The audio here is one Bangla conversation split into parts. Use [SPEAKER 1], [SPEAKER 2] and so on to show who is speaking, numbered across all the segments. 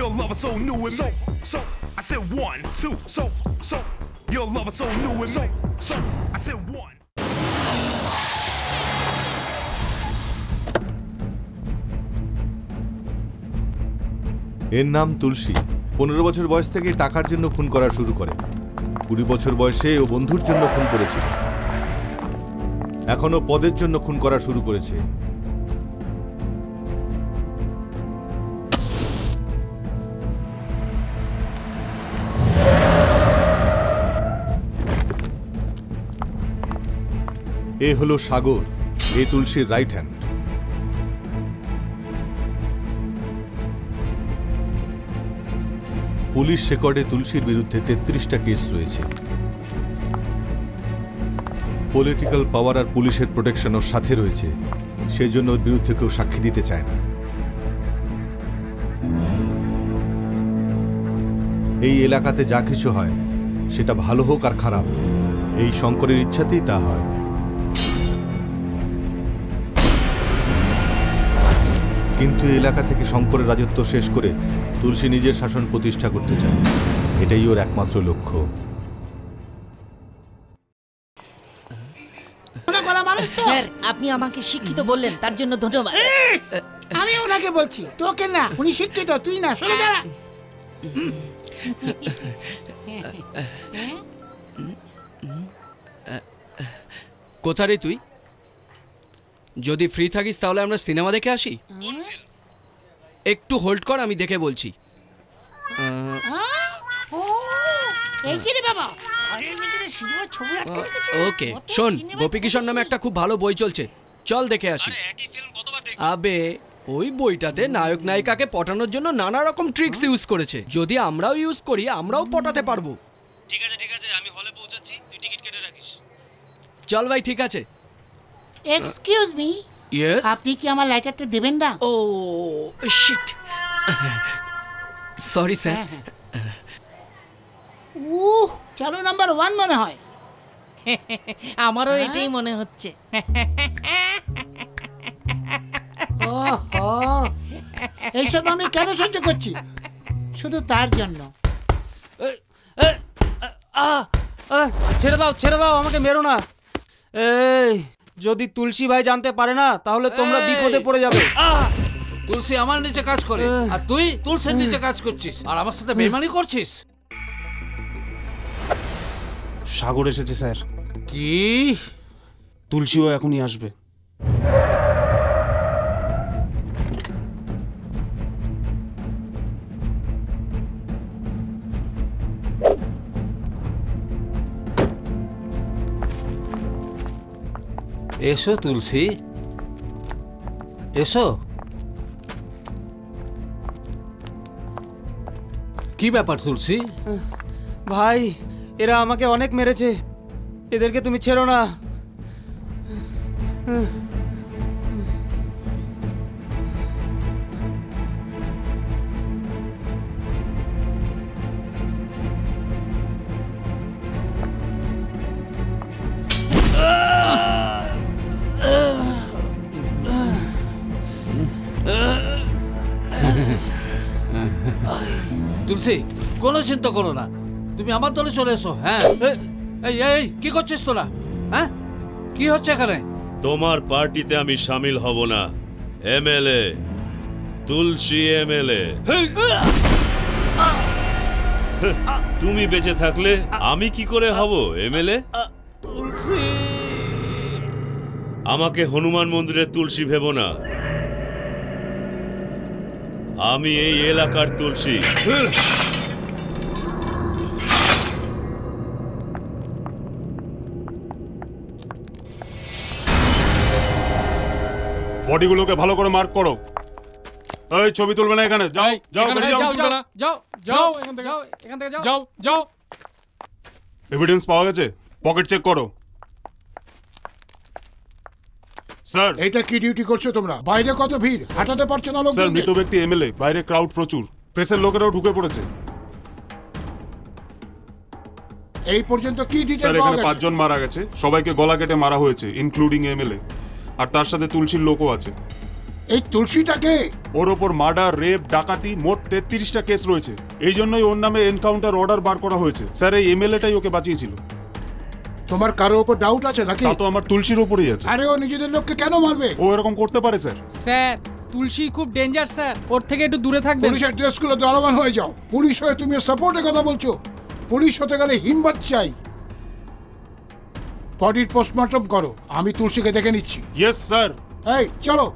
[SPEAKER 1] Your love is so new and so I said 1, 2, so your love is so new and so I said 1.
[SPEAKER 2] এর নাম তুলসী। 15 বছর বয়স থেকে টাকার জন্য খুন করা শুরু করে। 20 বছর বয়সে ও বন্ধুর জন্য খুন করেছিল। এখনো পদের জন্য খুন করা শুরু করেছে। এ হলো সাগর, এ তুলসীর রাইট হ্যান্ড। পুলিশ রেকর্ডে তুলসীর বিরুদ্ধে 33টা কেস রয়েছে। পলিটিক্যাল পাওয়ার আর পুলিশের প্রোটেকশন ওর সাথে রয়েছে, সেজন্য ওর বিরুদ্ধে কেউ সাক্ষী দিতে চায় না। এই এলাকাতে যা কিছু হয় সেটা ভালো হোক আর খারাপ, এই শঙ্করের ইচ্ছাতেই তা হয়। কিন্তু এলাকা থেকে শঙ্করের রাজত্ব শেষ করে তুলসী নিজের শাসন প্রতিষ্ঠা করতে চায়, এটাই ওর একমাত্র লক্ষ্য।
[SPEAKER 3] স্যার, আপনি আমাকে শিক্ষিত বললেন, তার জন্য ধন্যবাদ।
[SPEAKER 4] আমি ওনাকে বলছি, তোকে না। উনি শিক্ষিত, তুই না। সরে দাঁড়া।
[SPEAKER 5] কোথায় রে তুই? যদি ফ্রি থাকিস তাহলে আমরা সিনেমা দেখে আসি। একটু হোল্ড কর, আমি দেখে বলছি। ওকে শোন, গোপী কিশোর নামে একটা খুব ভালো বই চলছে, চল দেখে আসি। আবে ওই বইটাতে নায়ক নায়িকাকে পটানোর জন্য নানা রকম ট্রিক্স ইউজ করেছে। যদি আমরাও ইউজ করি, আমরাও পটাতে পারবো।
[SPEAKER 6] ঠিক আছে ঠিক আছে, আমি হলে পৌঁছাচ্ছি, তুই টিকিট কেটে রাখিস।
[SPEAKER 5] চল ভাই, ঠিক আছে।
[SPEAKER 4] এক্সকিউজ মি,
[SPEAKER 5] ইয়েস,
[SPEAKER 4] আপনি কি আমার লাইটারটা দেবেন না?
[SPEAKER 5] ও শিট, সরি স্যার।
[SPEAKER 4] চলো নাম্বার 1 মনে হয়।
[SPEAKER 3] আমারও এটাই মনে হচ্ছে।
[SPEAKER 4] এইসব আমি কেন সহ্য করছি? শুধু তার জন্য।
[SPEAKER 6] ছেড়ে দাও ছেড়ে দাও, আমাকে মেরো না। এই যদি তুলসী ভাই জানতে পারে না, তাহলে তোমরা বিপদে পড়ে যাবে।
[SPEAKER 7] তুলসী আমার নিচে কাজ করে, আর তুই তুলসীর নিচে কাজ করছিস, আর আমার সাথে বেইমানি করছিস।
[SPEAKER 6] সাগর এসেছে স্যার।
[SPEAKER 7] কি?
[SPEAKER 6] তুলসীও এখনই আসবে।
[SPEAKER 7] এসো তুলসী, এসো। কি ব্যাপার তুলসী?
[SPEAKER 6] ভাই, এরা আমাকে অনেক মেরেছে, এদেরকে তুমি ছেড়ো না।
[SPEAKER 7] তুলসী, কোনো চিন্তা করো না, তুমি আমার দলে চলে এসো। হ্যাঁ, এই এই কি করছিস তোরা? হ্যাঁ, কি হচ্ছে এখানে?
[SPEAKER 8] তোমার পার্টিতে আমি শামিল হব না। এমএলএ তুলসী, এমএলএ। তুমি বেঁচে থাকলে আমি কি করে হব এমএলএ? আমাকে হনুমান মন্দিরের তুলসী ভেবো না, আমি এই এলাকার তুলসী।
[SPEAKER 9] বডিগুলোকে ভালো করে মার্ক করো। এই ছবি তুলবে না এখানে, যাও যাও
[SPEAKER 5] যাও যাও যাও এখান থেকে যাও, এখান থেকে যাও যাও।
[SPEAKER 9] এভিডেন্স পাওয়া গেছে, পকেট চেক করো। স্যার,
[SPEAKER 10] এটা কি ডিউটি করছো তোমরা? বাইরে কত ভিড়, হাঁটাতে পারছো না লোক।
[SPEAKER 9] স্যার, মৃত ব্যক্তি এমএলএ, বাইরে ক্রাউড প্রচুর, প্রেসের লোকেরাও ঢুকে পড়েছে।
[SPEAKER 10] এই পর্যন্ত কি ডিটেইল
[SPEAKER 9] স্যার,
[SPEAKER 10] পাওয়া
[SPEAKER 9] এখানে
[SPEAKER 10] গেছে?
[SPEAKER 9] 5 জন মারা গেছে, সবাইকে গলা কেটে মারা হয়েছে, ইনক্লুডিং এমএলএ, আর তার সাথে তুলসীর লোকও আছে।
[SPEAKER 10] এই তুলসীটাকে
[SPEAKER 9] ওর ওপর মার্ডার, রেপ, ডাকাতি মোট 33টা কেস রয়েছে। এই জন্যই ওর নামে এনকাউন্টার অর্ডার বার করা হয়েছে। স্যার, এই এমএলএটাই ওকে বাঁচিয়েছিল।
[SPEAKER 10] তোমার কারো উপর ডাউট আছে নাকি?
[SPEAKER 9] তা তো আমার তুলসীর উপরেই আছে।
[SPEAKER 10] আরে ও নিজেদের লোককে কেন মারবে?
[SPEAKER 9] ও এরকম করতে পারে স্যার।
[SPEAKER 11] স্যার, তুলসী খুব ডেঞ্জার স্যার, ওর থেকে একটু দূরে থাকবেন।
[SPEAKER 10] পুলিশের ড্রেসগুলো দারোয়ান হয়ে যাও। পুলিশ হয়ে তুমি সাপোর্টে কথা বলছো। পুলিশ হতে গেলে হিম্মত চাই। বডির পোস্টমর্টম করো, আমি তুলসীকে দেখে নিচ্ছি।
[SPEAKER 9] Yes sir.
[SPEAKER 10] এই চলো।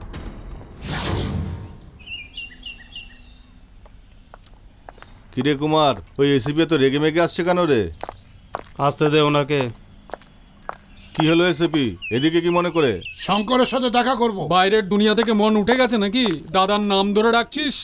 [SPEAKER 2] কিরে কুমার, ওই এসিপি তো রেগে মেগে আসছে কেন রে?
[SPEAKER 6] আসতে দে ওনাকে।
[SPEAKER 2] কি হলো এসিপি, এদিকে কি মনে করে?
[SPEAKER 10] শঙ্করের সাথে দেখা করব।
[SPEAKER 11] বাইরের দুনিয়া থেকে মন উঠে গেছে নাকি? দাদার নাম ধরে ডাকছিস?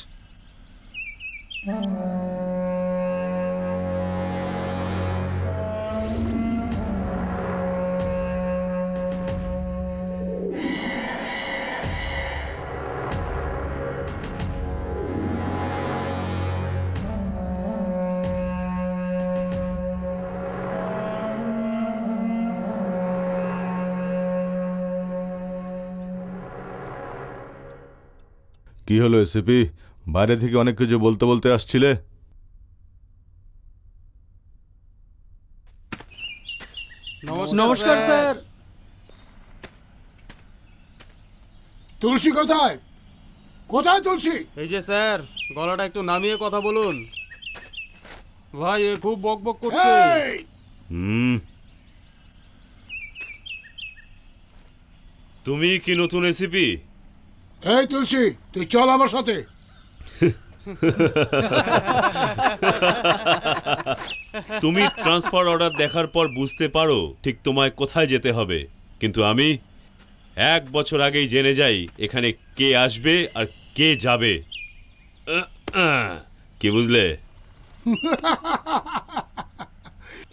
[SPEAKER 2] কি হলো এসিপি, বাইরে থেকে অনেক কিছু বলতে বলতে আসছিলে?
[SPEAKER 11] নমস্কার স্যার।
[SPEAKER 10] তুলসী কোথায়? কোথায় তুলসী?
[SPEAKER 6] এই যে স্যার, গলাটা একটু নামিয়ে কথা বলুন। ভাই এ খুব বক বক করছে।
[SPEAKER 8] তুমি কি নতুন এসিপি?
[SPEAKER 10] এই তুলসী, তুই চল আমার সাথে।
[SPEAKER 8] তুমি ট্রান্সফার অর্ডার দেখার পর বুঝতে পারো ঠিক তোমায় কোথায় যেতে হবে, কিন্তু আমি 1 বছর আগেই জেনে যাই এখানে কে আসবে আর কে যাবে। কি বুঝলে?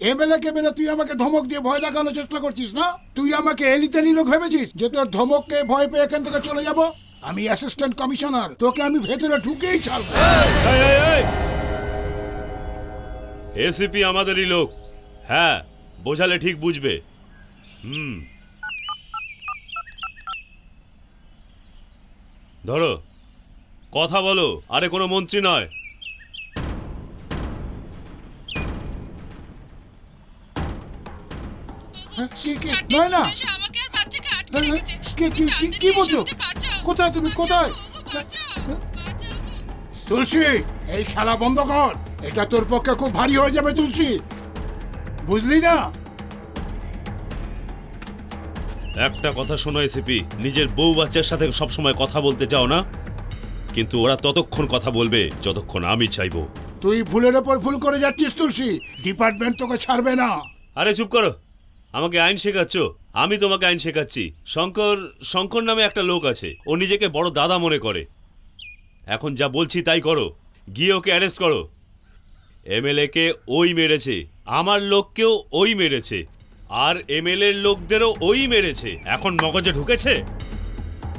[SPEAKER 10] এমএলএ কে বেলা তুই আমাকে ধমক দিয়ে ভয় দেখানোর চেষ্টা করছিস না? তুই আমাকে এলিতেলি লোক ভেবেছিস যে তোর ধমককে ভয় পেয়ে এখান থেকে চলে যাব? আমি অ্যাসিস্ট্যান্ট কমিশনার, তোকে আমি ভেতরে ঢুকেই ছাড়বো।
[SPEAKER 8] এসিপি আমাদেরই লোক। হ্যাঁ, বোঝালে ঠিক বুঝবে। ধরো, কথা বলো। আরে কোনো মন্ত্রী নয়।
[SPEAKER 10] কি বলছো? কোথায় তুমি, কোথায়? তুলসী, এই খেলা বন্ধ কর। এটা তোর পক্ষে খুব ভারী হয়ে যাবে তুলসী, বুঝলি না?
[SPEAKER 8] একটা কথা শোনো এসিপি, নিজের বউ বাচ্চার সাথে সবসময় কথা বলতে চাও না, কিন্তু ওরা ততক্ষণ কথা বলবে যতক্ষণ আমি চাইবো।
[SPEAKER 10] তুই ভুলের ওপর ভুল করে যাচ্ছিস তুলসী, ডিপার্টমেন্ট তোকে ছাড়বে না।
[SPEAKER 8] আরে চুপ করো, আমাকে আইন শেখাচ্ছ? আমি তোমাকে আইন শেখাচ্ছি। শঙ্কর নামে একটা লোক আছে, ও নিজেকে বড় দাদা মনে করে। এখন যা বলছি তাই করো, গিয়ে ওকে অ্যারেস্ট করো। এমএলএ কে ওই মেরেছে, আমার লোককেও ওই মেরেছে, আর এমএলএ এর লোকদেরও ওই মেরেছে। এখন মগজে ঢুকেছে?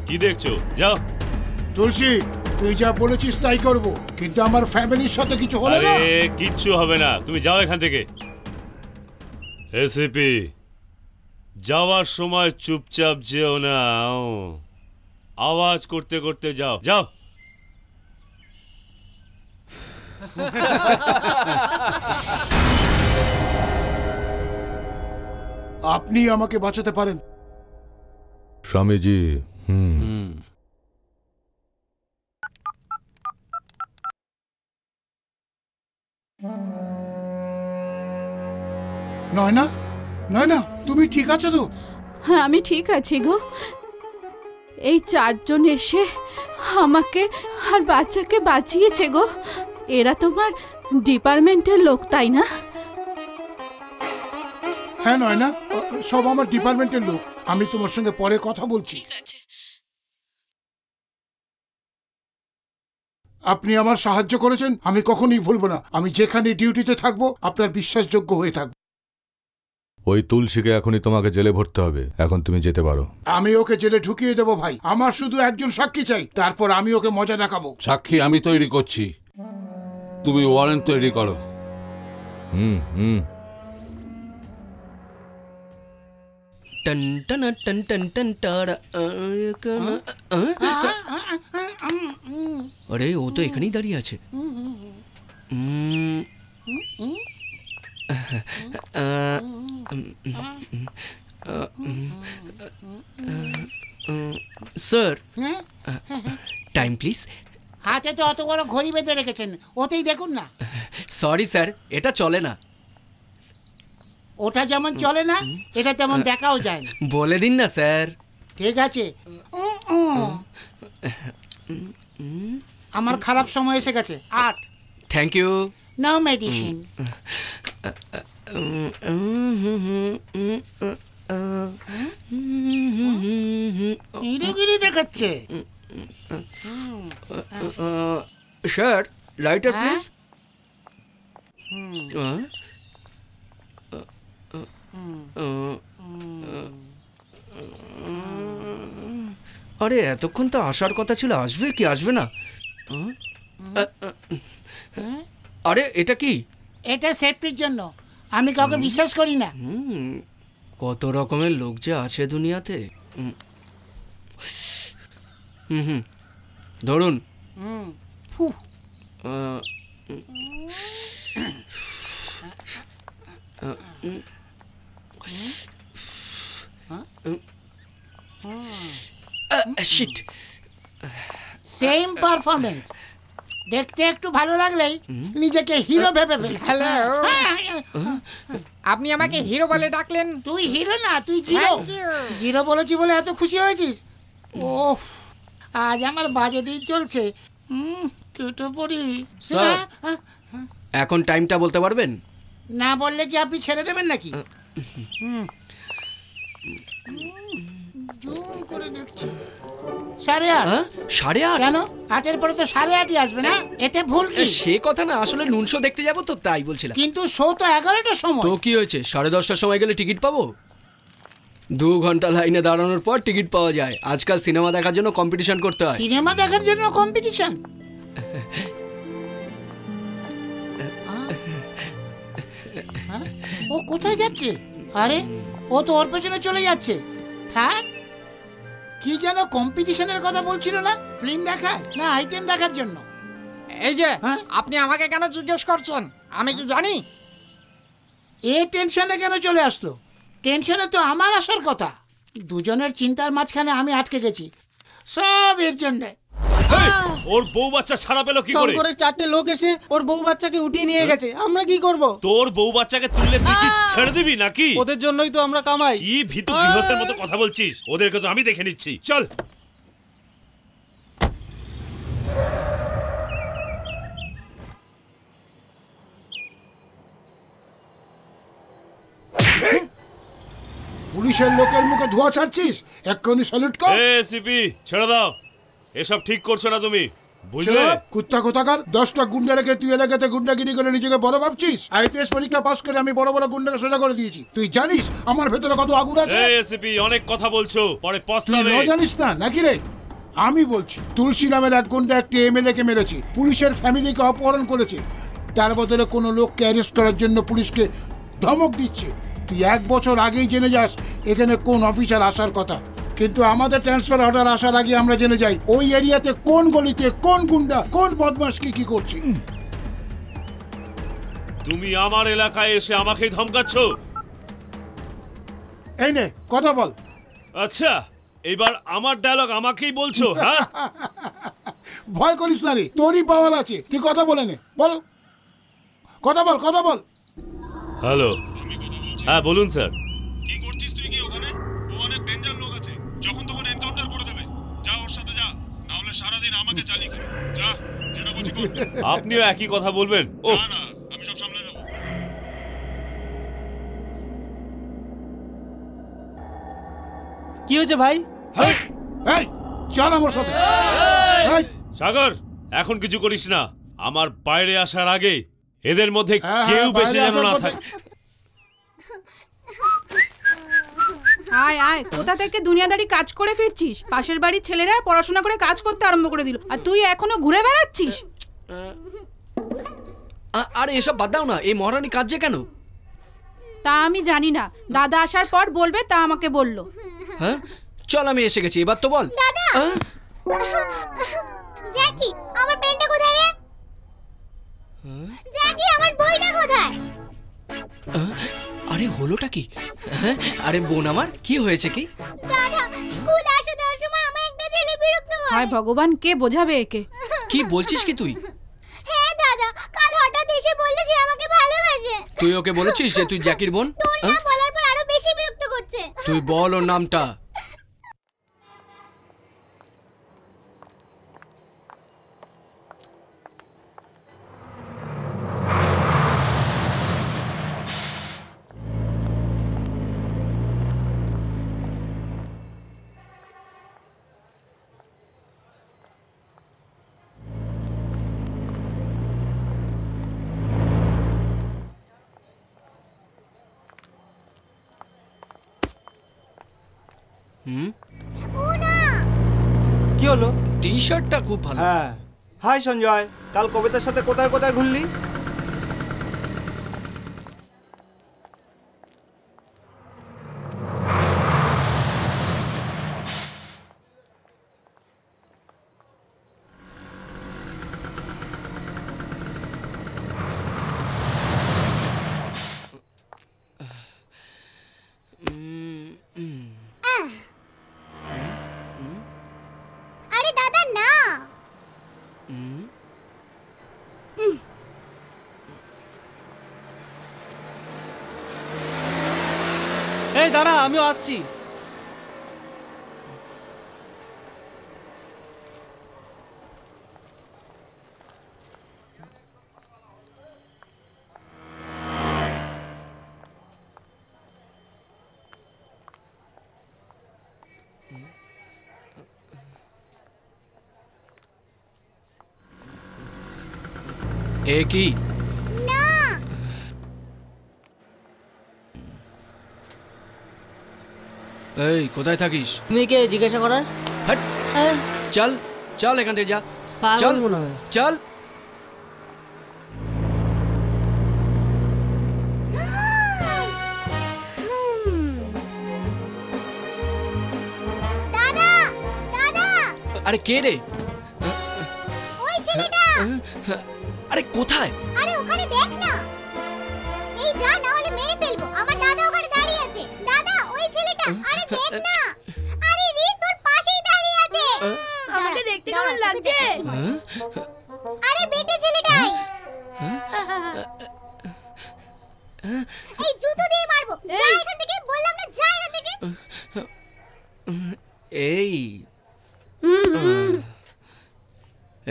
[SPEAKER 8] কি দেখছো? যাও।
[SPEAKER 10] তুলসী, তুই যা বলেছিস তাই করব, কিন্তু আমার ফ্যামিলির সাথে কিছু হলো না।
[SPEAKER 8] আরে কিচ্ছু হবে না, তুমি যাও এখান থেকে। এসিপি, যাওয়ার সময় চুপচাপ যেও না, আওয়াজ করতে করতে যাও। যাও।
[SPEAKER 10] আপনি আমাকে বাঁচাতে পারেন
[SPEAKER 2] স্বামীজি।
[SPEAKER 10] নয়না, নয়না, তুমি ঠিক আছো তো?
[SPEAKER 12] হ্যাঁ, আমি ঠিক আছি গো। এই 4 জন এসে আমাকে আর বাচ্চাকে বাঁচিয়েছে গো। এরা তোমার ডিপার্টমেন্টের লোক, তাই না?
[SPEAKER 10] হ্যাঁ নয়না, সব আমার ডিপার্টমেন্টের লোক। আমি তোমার সঙ্গে পরে কথা বলছি।
[SPEAKER 12] ঠিক আছে।
[SPEAKER 10] আপনি আমার সাহায্য করেছেন, আমি কখনোই ভুলবো না। আমি যেখানে ডিউটিতে থাকবো আপনার বিশ্বাসযোগ্য হয়ে থাকবো।
[SPEAKER 2] ওই তুলসীকে এখনই তোমাকে জেলে ভরতে হবে। এখন তুমি যেতে পারো।
[SPEAKER 10] আমি ওকে জেলে ঢুকিয়ে দেবো ভাই। আমার শুধু একজন সাক্ষী চাই, তারপর আমি ওকে মজা দেখাবো।
[SPEAKER 7] সাক্ষী আমি তৈরি করছি, তুমি ওয়ারেন্ট তৈরি করো।
[SPEAKER 5] টন টন টন টন টন টারা আরে ও তো এখানেই দাঁড়িয়ে আছে। Sir time please.
[SPEAKER 4] হাতে তো অত বড় ঘড়ি বেঁধে রেখেছেন, ওতেই দেখুন না।
[SPEAKER 5] সরি স্যার, এটা চলে না।
[SPEAKER 4] ওটা যেমন চলে না, এটা তেমন দেখাও যায় না।
[SPEAKER 5] বলে দিন না স্যার।
[SPEAKER 4] ঠিক আছে, আমার খারাপ সময় এসে গেছে। 8।
[SPEAKER 5] Thank you.
[SPEAKER 4] নাও মেডিসিন। হিরোগিরি দেখাচ্ছে।
[SPEAKER 5] Sir lighter please. আরে এতক্ষণ তো আসার কথা ছিল, আসবে কি আসবে না? আরে এটা কি?
[SPEAKER 4] এটা সেফটির জন্য, আমি কাউকে বিশ্বাস করি না।
[SPEAKER 5] কত রকমের লোক যে আছে দুনিয়াতে। ধরুন। Shit,
[SPEAKER 4] same performance. দেখতে একটু ভালো লাগলেই নিজেকে হিরো ভেবে ফেল।
[SPEAKER 13] হ্যালো, আপনি আমাকে হিরো বলে ডাকলেন?
[SPEAKER 4] তুই হিরো না, তুই জিরো। জিরো বলেছি বলে এত খুশি হয়েছিস? ওফ, আজ আমার বাজে দিন চলছে। কেটে পড়ি।
[SPEAKER 5] স্যার এখন টাইমটা বলতে পারবেন?
[SPEAKER 4] না বললে কি আপনি ছেড়ে দেবেন নাকি? জুম করে দেখছি 8:30।
[SPEAKER 5] 8:30?
[SPEAKER 4] কেন 8-এর পরে তো 8:30ই আসবে না? এতে ভুল কি?
[SPEAKER 5] সে কথা না, আসলে নুন শো দেখতে যাবো তো তাই বলছিলাম।
[SPEAKER 4] কিন্তু শো তো 11টার সময়।
[SPEAKER 5] তো কি হয়েছে, 10:30টার সময় গেলে টিকিট পাবো? 2 ঘন্টা লাইনে দাঁড়ানোর পর টিকিট পাওয়া যায়। আজকাল সিনেমা দেখার জন্য কম্পিটিশন করতে হয়।
[SPEAKER 4] সিনেমা দেখার জন্য কম্পিটিশন? ও কোথায় যাচ্ছে? আরে ও তো ওর পেছনে চলে যাচ্ছে। থাক, কি যেন কম্পিটিশনের কথা বলছিল না? ফিল্ম দেখার না আইটেম দেখার জন্য?
[SPEAKER 13] এই যে আপনি আমাকে কেন জিজ্ঞেস করছেন? আমি কি জানি?
[SPEAKER 4] এ টেনশনে কেন চলে আসলো? টেনশনে তো আমার আসার কথা। দুজনের চিন্তার মাঝখানে আমি আটকে গেছি, সব এর জন্যে।
[SPEAKER 8] ওর বউ বাচ্চা ছাড়া পেলো কি করে?
[SPEAKER 6] শঙ্করের 4টে লোক এসে ওর বউ বাচ্চাকে উঠিয়ে নিয়ে গেছে, আমরা কি করব?
[SPEAKER 8] তোর বউ বাচ্চাকে তুললে তুই কি ছেড়ে দিবি নাকি?
[SPEAKER 6] ওদের জন্যই তো আমরা কামাই।
[SPEAKER 8] কি ভীতু গৃহস্থের মতো কথা বলছিস? ওদেরকে তো আমি দেখে নিচ্ছি, চল।
[SPEAKER 10] পুলিশের লোকের মুখে ধোঁয়া ছাড়ছিস, এক্ষুনি স্যালুট কর।
[SPEAKER 8] সিপি ছেড়ে দাও, এসব ঠিক করছো না তুমি, বুঝলে?
[SPEAKER 10] কুত্তা কোথাকার, 10টা গুন্ডা রেখে তুই এলাকাতে গুন্ডাগিরি করে নিজেকে বড় ভাবছিস? আইপিএস পরীক্ষা পাস করে আমি বড় বড় গুন্ডাকে সোজা করে দিয়েছি। তুই জানিস আমার ভেতরে কত আগুন আছে?
[SPEAKER 8] সিপি অনেক কথা বলছো, পরে
[SPEAKER 10] তুই
[SPEAKER 8] পস্তাবে।
[SPEAKER 10] জানিস না নাকি রে? আমি বলছি, তুলসী নামের এক গুন্ডা একটি এমএলএ কে মেরেছে, পুলিশের ফ্যামিলিকে অপহরণ করেছে, তার বদলে কোনো লোককে অ্যারেস্ট করার জন্য পুলিশকে ধমক দিচ্ছে। তুই 1 বছর আগেই জেনে যাস এখানে কোন অফিসার আসার কথা, কিন্তু আমাদের ট্রান্সফার অর্ডার আসার আগে আমরা জেনে যাই ওই এরিয়াতে কোন গলিতে কোন গুন্ডা কোন বদমাশ কি করছে।
[SPEAKER 8] তুমি আমার এলাকায় এসে আমাকেই ধমকাচ্ছ?
[SPEAKER 10] এই নে কথা বল।
[SPEAKER 8] আচ্ছা, এবার আমার ডায়লগ আমাকেই বলছো? হ্যাঁ,
[SPEAKER 10] ভয় করিস না রে, তোরই পাওয়ার আছে, তুই কথা বলে নে, বল, কথা বল, কথা বল।
[SPEAKER 8] হ্যালো, হ্যাঁ বলুন স্যার।
[SPEAKER 9] কি করছিস তুই কি ওখানে? ও অনেক ডেঞ্জার লোক আছে, যখন তখন এনকাউন্টার করে দেবে। যা ওর সাথে যা, না হলে সারাদিন আমাকে চালিয়ে খাবে। যা, যেটা বলছি কর।
[SPEAKER 8] আপনিও একই কথা বলবেন? ও
[SPEAKER 9] না, আমি সব সামলে নেব।
[SPEAKER 6] কি হয়েছে ভাই?
[SPEAKER 10] এই চল আমার সাথে।
[SPEAKER 8] সাগর, এখন কিছু করিস না, আমার বাইরে আসার আগে এদের মধ্যে কেউ বেশি যেন না থাকে।
[SPEAKER 12] আয় আয়, কোথা থেকে দুনিয়াদারি কাজ করে ফিরছিস? পাশের বাড়ির ছেলেরা পড়াশোনা করে কাজ করতে আরম্ভ করে দিল, আর তুই এখনো ঘুরে বেড়াচ্ছিস।
[SPEAKER 5] আরে এসব বাদ দাও না, এই মহারানী কাজ যে কেন?
[SPEAKER 12] তা আমি জানি না, দাদা আসার পর বলবে, তা আমাকে বললো।
[SPEAKER 5] হ্যাঁ চল আমি এসে গেছি, এবার তো বল।
[SPEAKER 14] দাদা জ্যাকি আমার পেনটা কোথায় রে? জ্যাকি আমার বইটা কোথায়?
[SPEAKER 5] আরে হলোটা কি? আরে বোন আমার কি হয়েছে কি?
[SPEAKER 14] দাদা স্কুল আসা যাওয়ার সময় আমার একটা ছেলে বিরক্ত করে।
[SPEAKER 12] হায় ভগবান, কে বোঝাবে একে?
[SPEAKER 5] কি বলছিস কি তুই?
[SPEAKER 14] হ্যাঁ দাদা, কাল হঠাৎ এসে বলল সে আমাকে ভালোবাসে।
[SPEAKER 5] তুই ওকে বলেছিস যে তুই জ্যাকির বোন?
[SPEAKER 14] তোর নাম বলার পর আরো বেশি বিরক্ত করছে।
[SPEAKER 5] তুই বল ওর নামটা।
[SPEAKER 6] কি হলো?
[SPEAKER 5] টি শার্টটা খুব ভালো।
[SPEAKER 6] হ্যাঁ। হাই সঞ্জয়, কাল কবিতার সাথে কোথায় কোথায় ঘুরলি?
[SPEAKER 14] আরে দাদা না।
[SPEAKER 6] এই দাঁড়া, আমিও আসছি।
[SPEAKER 5] এ কি?
[SPEAKER 14] না
[SPEAKER 5] এই কোথায় থাকিস?
[SPEAKER 3] তুমি কে জিজ্ঞাসা করার?
[SPEAKER 5] হট চল চল এখান থেকে যা। চল চল।
[SPEAKER 14] দাদা দাদা
[SPEAKER 5] আরে কে রে?
[SPEAKER 14] ওই ছেলেটা।
[SPEAKER 5] আরে কোথায়?
[SPEAKER 14] আরে ওখানে দেখ না। এই যা, না হলে মেরে ফেলবো। আমার দাদা ওখানে দাঁড়িয়ে আছে। দাদা ওই ছেলেটা, আরে দেখ না। আরে রে তোর পাশেই দাঁড়িয়ে আছে। আমাকে দেখতে কেমন লাগছে? আরে বেটে ছেলেটাই। এই জুতো দিয়ে মারবো। যা এখান থেকে, বললাম না যা এখান থেকে।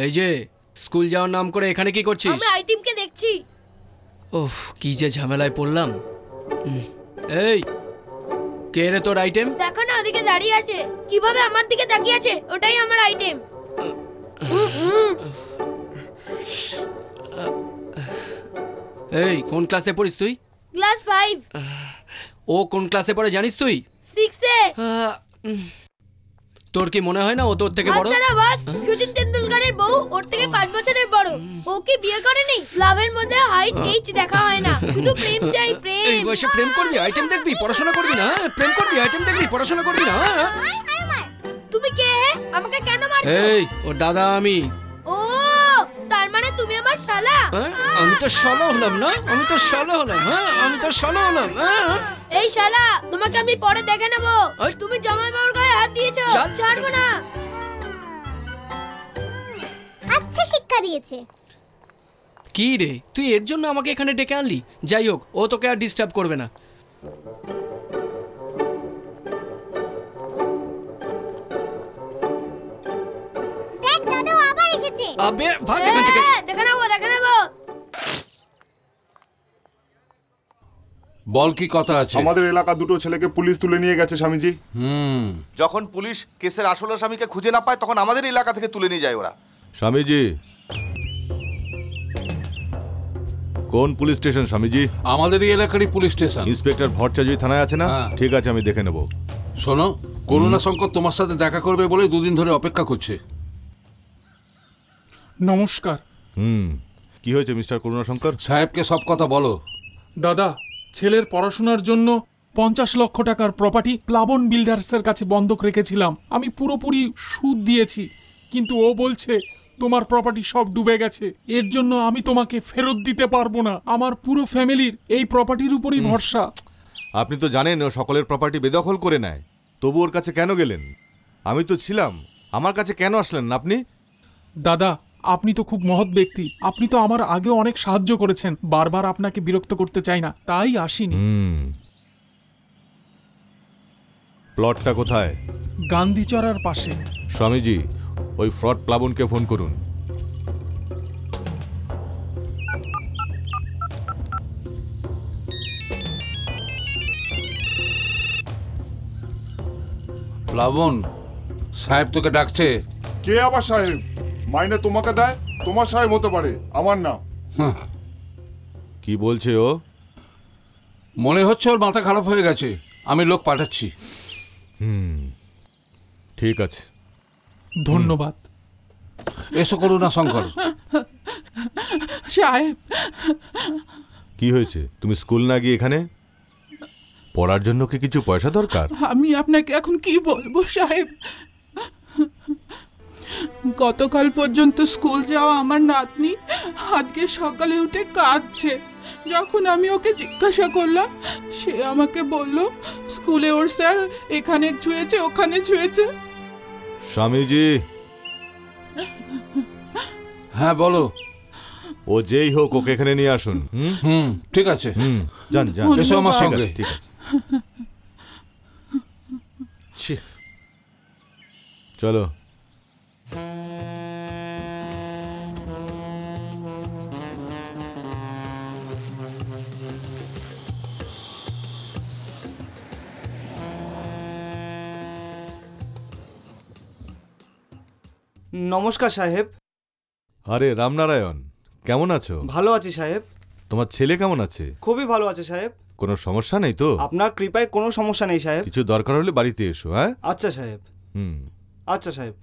[SPEAKER 5] এই যে স্কুল যাওয়ার নাম করে এখানে কি করছিস?
[SPEAKER 14] আমি আইটেমকে দেখছি।
[SPEAKER 5] ওহ কি যে ঝামেলায় পড়লাম। এই কে রে তোর আইটেম?
[SPEAKER 14] দেখো না ওদিকে দাঁড়িয়ে আছে, কিভাবে আমার দিকে তাকিয়ে আছে। ওটাই আমার আইটেম।
[SPEAKER 5] এই কোন ক্লাসে পড়িস তুই?
[SPEAKER 14] ক্লাস 5।
[SPEAKER 5] ও কোন ক্লাসে পড়ে জানিস তুই?
[SPEAKER 14] 6 এ।
[SPEAKER 5] তোর কি মনে হয় না ও তোর থেকে বড়?
[SPEAKER 14] আচ্ছা বাস, সচিন তেন্ডুলকারের বউ ওর থেকে 5 বছরের বড়। ও কি বিয়ে করেনি? লাভের মধ্যে হাইট এইচ দেখা হয় না, শুধু প্রেম চাই প্রেম।
[SPEAKER 5] এই বয়সে প্রেম করবি, আইটেম দেখবি, পড়াশোনা করবি না? প্রেম করবি, আইটেম দেখবি, পড়াশোনা করবি না?
[SPEAKER 14] তুমি কে? আমাকে কেন মারছো?
[SPEAKER 5] এই ওর দাদা আমি।
[SPEAKER 14] ও তার মানে তুমি আমার শালা?
[SPEAKER 5] আমি তো শালা হলাম না? আমি তো শালা হলাম। হ্যাঁ আমি তো শালা হলাম।
[SPEAKER 14] এই শালা, তোমাকে আমি পরে দেখে নেব। তুমি জামাই বাবুর গায়ে হাত দিয়েছো, ছাড়বো না। আচ্ছা শিক্ষা দিয়েছে।
[SPEAKER 5] কি রে তুই এর জন্য আমাকে এখানে ডেকে আনলি? যাই হোক, ও তোকে আর ডিস্টার্ব করবে না।
[SPEAKER 14] দেখ দাদা আবার এসেছে।
[SPEAKER 5] আবে ভাগ এখান থেকে।
[SPEAKER 14] দেখে নেবো দেখে নেবো।
[SPEAKER 7] বল কি কথা আছে?
[SPEAKER 9] আমাদের এলাকা দুটো ছেলেকে পুলিশ তুলে নিয়ে গেছে স্বামীজি।
[SPEAKER 2] যখন পুলিশ কেসের আসল আসামিকে খুঁজে না পায় তখন আমাদের এলাকা থেকে তুলে নিয়ে যায় ওরা। স্বামীজি কোন পুলিশ স্টেশন স্বামীজি?
[SPEAKER 7] আমাদেরই এলাকারই পুলিশ স্টেশন।
[SPEAKER 2] ইন্সপেক্টর ভট্টাচার্য থানায় আছে না? ঠিক আছে আমি দেখে নেব।
[SPEAKER 7] শোনো, করুণা শঙ্কর তোমার সাথে দেখা করবে বলে দুদিন ধরে অপেক্ষা করছে।
[SPEAKER 11] নমস্কার।
[SPEAKER 2] কি হয়েছে মিস্টার করুণা শঙ্কর?
[SPEAKER 7] সাহেবকে সব কথা বলো।
[SPEAKER 11] দাদা ছেলের পড়াশোনার জন্য 50 লক্ষ টাকার প্রপার্টি প্লাবন বিল্ডার্সের কাছে বন্ধক রেখেছিলাম। আমি পুরোপুরি সুদ দিয়েছি, কিন্তু ও বলছে তোমার প্রপার্টি সব ডুবে গেছে, এর জন্য আমি তোমাকে ফেরত দিতে পারবো না। আমার পুরো ফ্যামিলির এই প্রপার্টির উপরই ভরসা।
[SPEAKER 2] আপনি তো জানেন ও সকলের প্রপার্টি বেদখল করে নেয়, তবু ওর কাছে কেন গেলেন? আমি তো ছিলাম, আমার কাছে কেন আসলেন না আপনি?
[SPEAKER 11] দাদা, আপনি তো খুব মহৎ ব্যক্তি, আপনি তো আমার আগে অনেক সাহায্য করেছেন। বারবার আপনাকে বিরক্ত করতে চাই না, তাই আসিনি।
[SPEAKER 2] প্লটটা কোথায়?
[SPEAKER 11] গান্ধীচড়ার পাশে।
[SPEAKER 2] স্বামীজি, ওই ফ্রড প্লাবনকে ফোন করুন।
[SPEAKER 7] প্লাবন সাহেব তোকে ডাকছে।
[SPEAKER 9] কে আবার সাহেব? মাইনে তোমাকে দেয়, তোমার সাহেব হতে পারে, আমার না।
[SPEAKER 2] কি বলছে ও?
[SPEAKER 7] মনে হচ্ছে ওর মাথা খারাপ হয়ে গেছে, আমি লোক পাঠাচ্ছি।
[SPEAKER 2] ঠিক আছে,
[SPEAKER 11] ধন্যবাদ।
[SPEAKER 7] এসো করো না শঙ্কর।
[SPEAKER 12] সাহেব,
[SPEAKER 2] কি হয়েছে? তুমি স্কুল না গিয়ে এখানে পড়ার জন্য কি কিছু পয়সা দরকার?
[SPEAKER 12] আমি আপনাকে এখন কি বলবো সাহেব, গতকাল পর্যন্ত স্কুল যাওয়া আমার নাতনি আজকে সকালে উঠে কাঁদছে। যখন আমি ওকে জিজ্ঞাসা করলাম, সে আমাকে বলল স্কুলে ওর স্যার এখানে ছুঁয়েছে ওখানে ছুঁয়েছে।
[SPEAKER 2] স্বামীজি।
[SPEAKER 7] হ্যাঁ বলো।
[SPEAKER 2] ও যেই হোক ওকে এখানে নিয়ে আসুন।
[SPEAKER 7] ঠিক আছে,
[SPEAKER 2] যান যান,
[SPEAKER 7] এসো আমার সঙ্গে।
[SPEAKER 2] ঠিক আছে, চলো।
[SPEAKER 15] নমস্কার সাহেব।
[SPEAKER 2] আরে রামনারায়ণ, কেমন আছো?
[SPEAKER 15] ভালো আছি সাহেব।
[SPEAKER 2] তোমার ছেলে কেমন আছে?
[SPEAKER 15] খুবই ভালো আছে সাহেব।
[SPEAKER 2] কোনো সমস্যা নেই তো?
[SPEAKER 15] আপনার কৃপায় কোনো সমস্যা নেই সাহেব।
[SPEAKER 2] কিছু দরকার হলে বাড়িতে এসো। হ্যাঁ
[SPEAKER 15] আচ্ছা সাহেব। আচ্ছা সাহেব।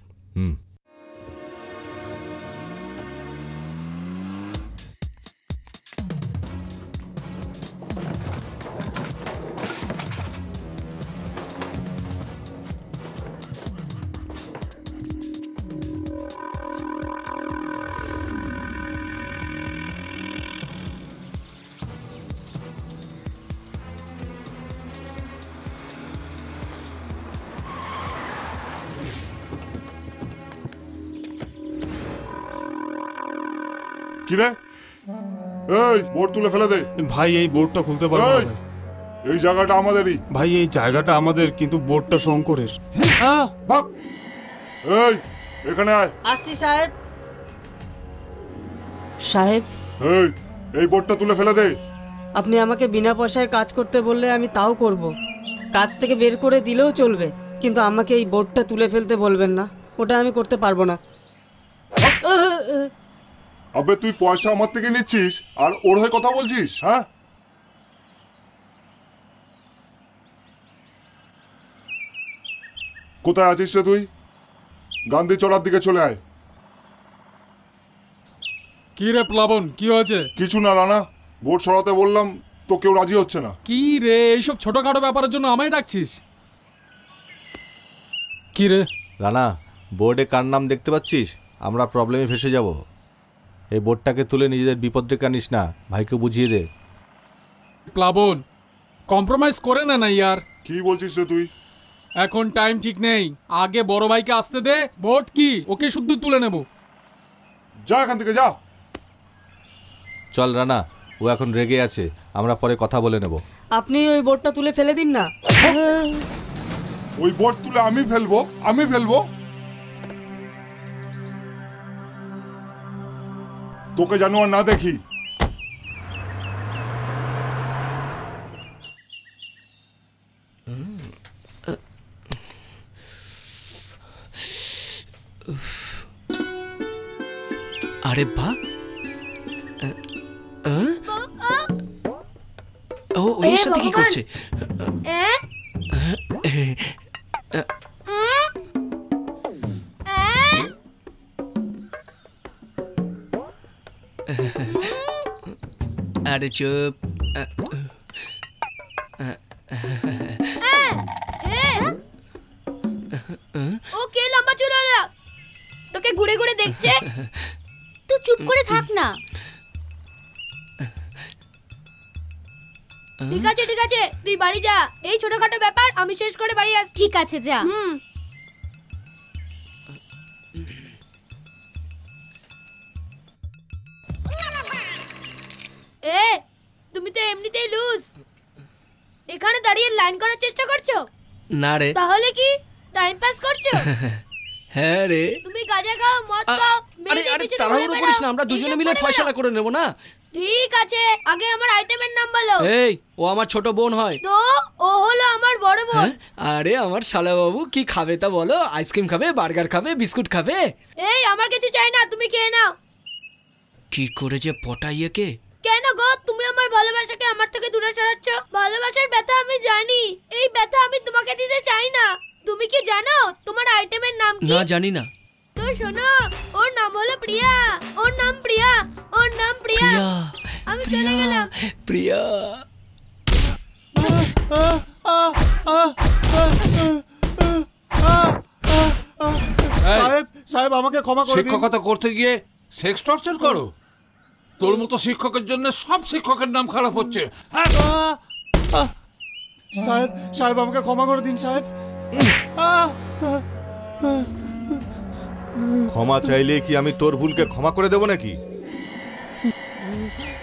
[SPEAKER 9] কিরে, এই বোর্ড তুলে ফেলে দে।
[SPEAKER 16] ভাই এই বোর্ডটা খুলতে পারবো না।
[SPEAKER 9] এই জায়গাটা আমাদেরই।
[SPEAKER 16] ভাই এই জায়গাটা আমাদের, কিন্তু বোর্ডটা শঙ্করের।
[SPEAKER 9] ভাগ, এই এখানে আয়।
[SPEAKER 17] আসছি সাহেব। সাহেব,
[SPEAKER 9] এই বোর্ডটা তুলে ফেলে দে।
[SPEAKER 17] আপনি আমাকে বিনা পয়সায় কাজ করতে বললে আমি তাও করব। কাজ থেকে বের করে দিলেও চলবে, কিন্তু আমাকে এই বোর্ডটা তুলে ফেলতে বলবেন না, ওটা আমি করতে পারবো না।
[SPEAKER 9] আবে তুই পয়সা আমার থেকে নিচ্ছিস আর ওর হয়ে কথা বলছিস? হ্যাঁ, কোথায় আছিস রে তুই? গান্ধী চড়ার দিকে চলে আয়।
[SPEAKER 11] কি রে প্লাবন, কি হয়েছে?
[SPEAKER 9] কিছু না রানা, বোর্ড সরাতে বললাম তো কেউ রাজি হচ্ছে না।
[SPEAKER 11] কি রে, এইসব ছোটখাটো ব্যাপারের জন্য আমায় ডাকছিস? কি রে
[SPEAKER 2] রানা, বোর্ডে কার নাম দেখতে পাচ্ছিস? আমরা প্রবলেমে ফেসে যাব। এই বোর্ডটাকে তুলে নিজেদের বিপদ ডেকে আনিস না, ভাইকে বুঝিয়ে দে।
[SPEAKER 11] প্লাবন, কম্প্রোমাইজ করে না ইয়ার।
[SPEAKER 9] কি বলছিস রে তুই?
[SPEAKER 11] এখন টাইম ঠিক নেই, আগে বড় ভাইকে আসতে দে। বোর্ড কি ওকে শুদ্ধ তুলে নেব।
[SPEAKER 9] যা এখান থেকে যা।
[SPEAKER 2] চল রানা, ও এখন রেগে আছে, আমরা পরে কথা বলে নেব।
[SPEAKER 17] আপনি ওই বোর্ডটা তুলে ফেলে দিন না।
[SPEAKER 9] ওই বোর্ড তুলে আমি ফেলবো? আমি ফেলবো? তোকে যেন আর না দেখি।
[SPEAKER 5] আরে বাহ, ও এর সাথে কি করছে? আরে চুপ।
[SPEAKER 14] ও কে লম্বা চুলওয়ালা তোকে ঘুরে ঘুরে দেখছে তুই চুপ করে থাক না ঠিক আছে তুই বাড়ি যা এই ছোটখাটো ব্যাপার আমি শেষ করে বাড়ি আসছি ঠিক আছে যা তুমি তো এমনিতেই লুজ এখানে দাঁড়িয়ে লাইন করার চেষ্টা করছো
[SPEAKER 5] না রে
[SPEAKER 14] তাহলে কি টাইম পাস করছো
[SPEAKER 5] হ্যাঁ রে
[SPEAKER 14] তুমি গাঁজা খাও মদ খাও
[SPEAKER 5] আরে তাড়াহুড়ো করিস না আমরা দুজনে মিলে ফয়সালা করে নেব না
[SPEAKER 14] ঠিক আছে আগে আমার আইটেমের নাম বলো
[SPEAKER 5] এই ও আমার ছোট বোন হয়
[SPEAKER 14] তো ও হলো আমার বড় বোন
[SPEAKER 5] আরে আমার শালা বাবু কি খাবে তা বলো আইসক্রিম খাবে বার্গার খাবে বিস্কুট খাবে
[SPEAKER 14] এই আমার কিছু চাই না তুমি খেয়ে নাও
[SPEAKER 5] কি করে যে পটাইয়ে কে
[SPEAKER 14] কেন গো তুমি আমার ভালোবাসাকে আমার থেকে দূরে সরাচ্ছ ভালোবাসার ব্যথা আমি জানি এই ব্যথা আমি তোমাকে দিতে চাই না তুমি কি জানো তোমার আইটেমের নাম কি
[SPEAKER 5] না জানি না
[SPEAKER 14] তো শোনো ওর নাম হলো প্রিয়া ওর নাম প্রিয়া আমি চলে গেলাম
[SPEAKER 5] প্রিয়া
[SPEAKER 16] সাহেব আমাকে ক্ষমা করে দিন
[SPEAKER 7] শিক্ষকতা করতে গিয়ে সেক্স টর্চার করো তোর মতো শিক্ষকের জন্য সব শিক্ষকের নাম খারাপ হচ্ছে
[SPEAKER 16] সাহেব আমাকে ক্ষমা করে দিন সাহেব
[SPEAKER 2] ক্ষমা চাইলে কি আমি তোর ভুলকে ক্ষমা করে দেব নাকি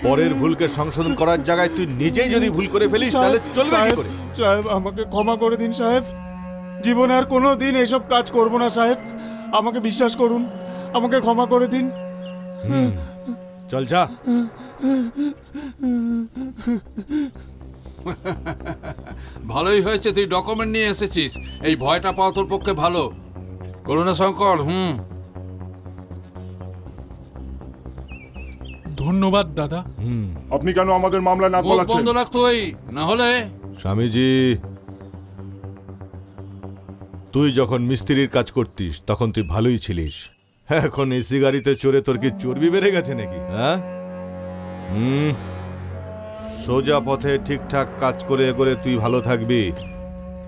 [SPEAKER 2] পরের ভুলকে সংশোধন করার জায়গায় তুই নিজেই যদি ভুল করে ফেলিস তাহলে চলবে কি করে
[SPEAKER 16] সাহেব আমাকে ক্ষমা করে দিন সাহেব জীবনে আর কোনো দিন এইসব কাজ করব না সাহেব আমাকে বিশ্বাস করুন আমাকে ক্ষমা করে দিন
[SPEAKER 2] চল যা
[SPEAKER 7] ভালোই হয়েছে তুই ডকুমেন্ট নিয়ে এসেছিস এই ভয়টা পাওয়া তোর পক্ষে ভালো করুণা শঙ্কর
[SPEAKER 11] ধন্যবাদ দাদা
[SPEAKER 9] আপনি কেন আমাদের মামলা না গলাচ্ছেন
[SPEAKER 7] বন্ধ রাখ তুই না হলে
[SPEAKER 2] স্বামীজি তুই যখন মিস্ত্রির কাজ করতিস তখন তুই ভালোই ছিলিস এখন এসি গাড়িতে চড়ে তোর কি চর্বি বেড়ে গেছে নাকি হ্যাঁ সোজা পথে ঠিকঠাক কাজ করে এগোলে তুই ভালো থাকবি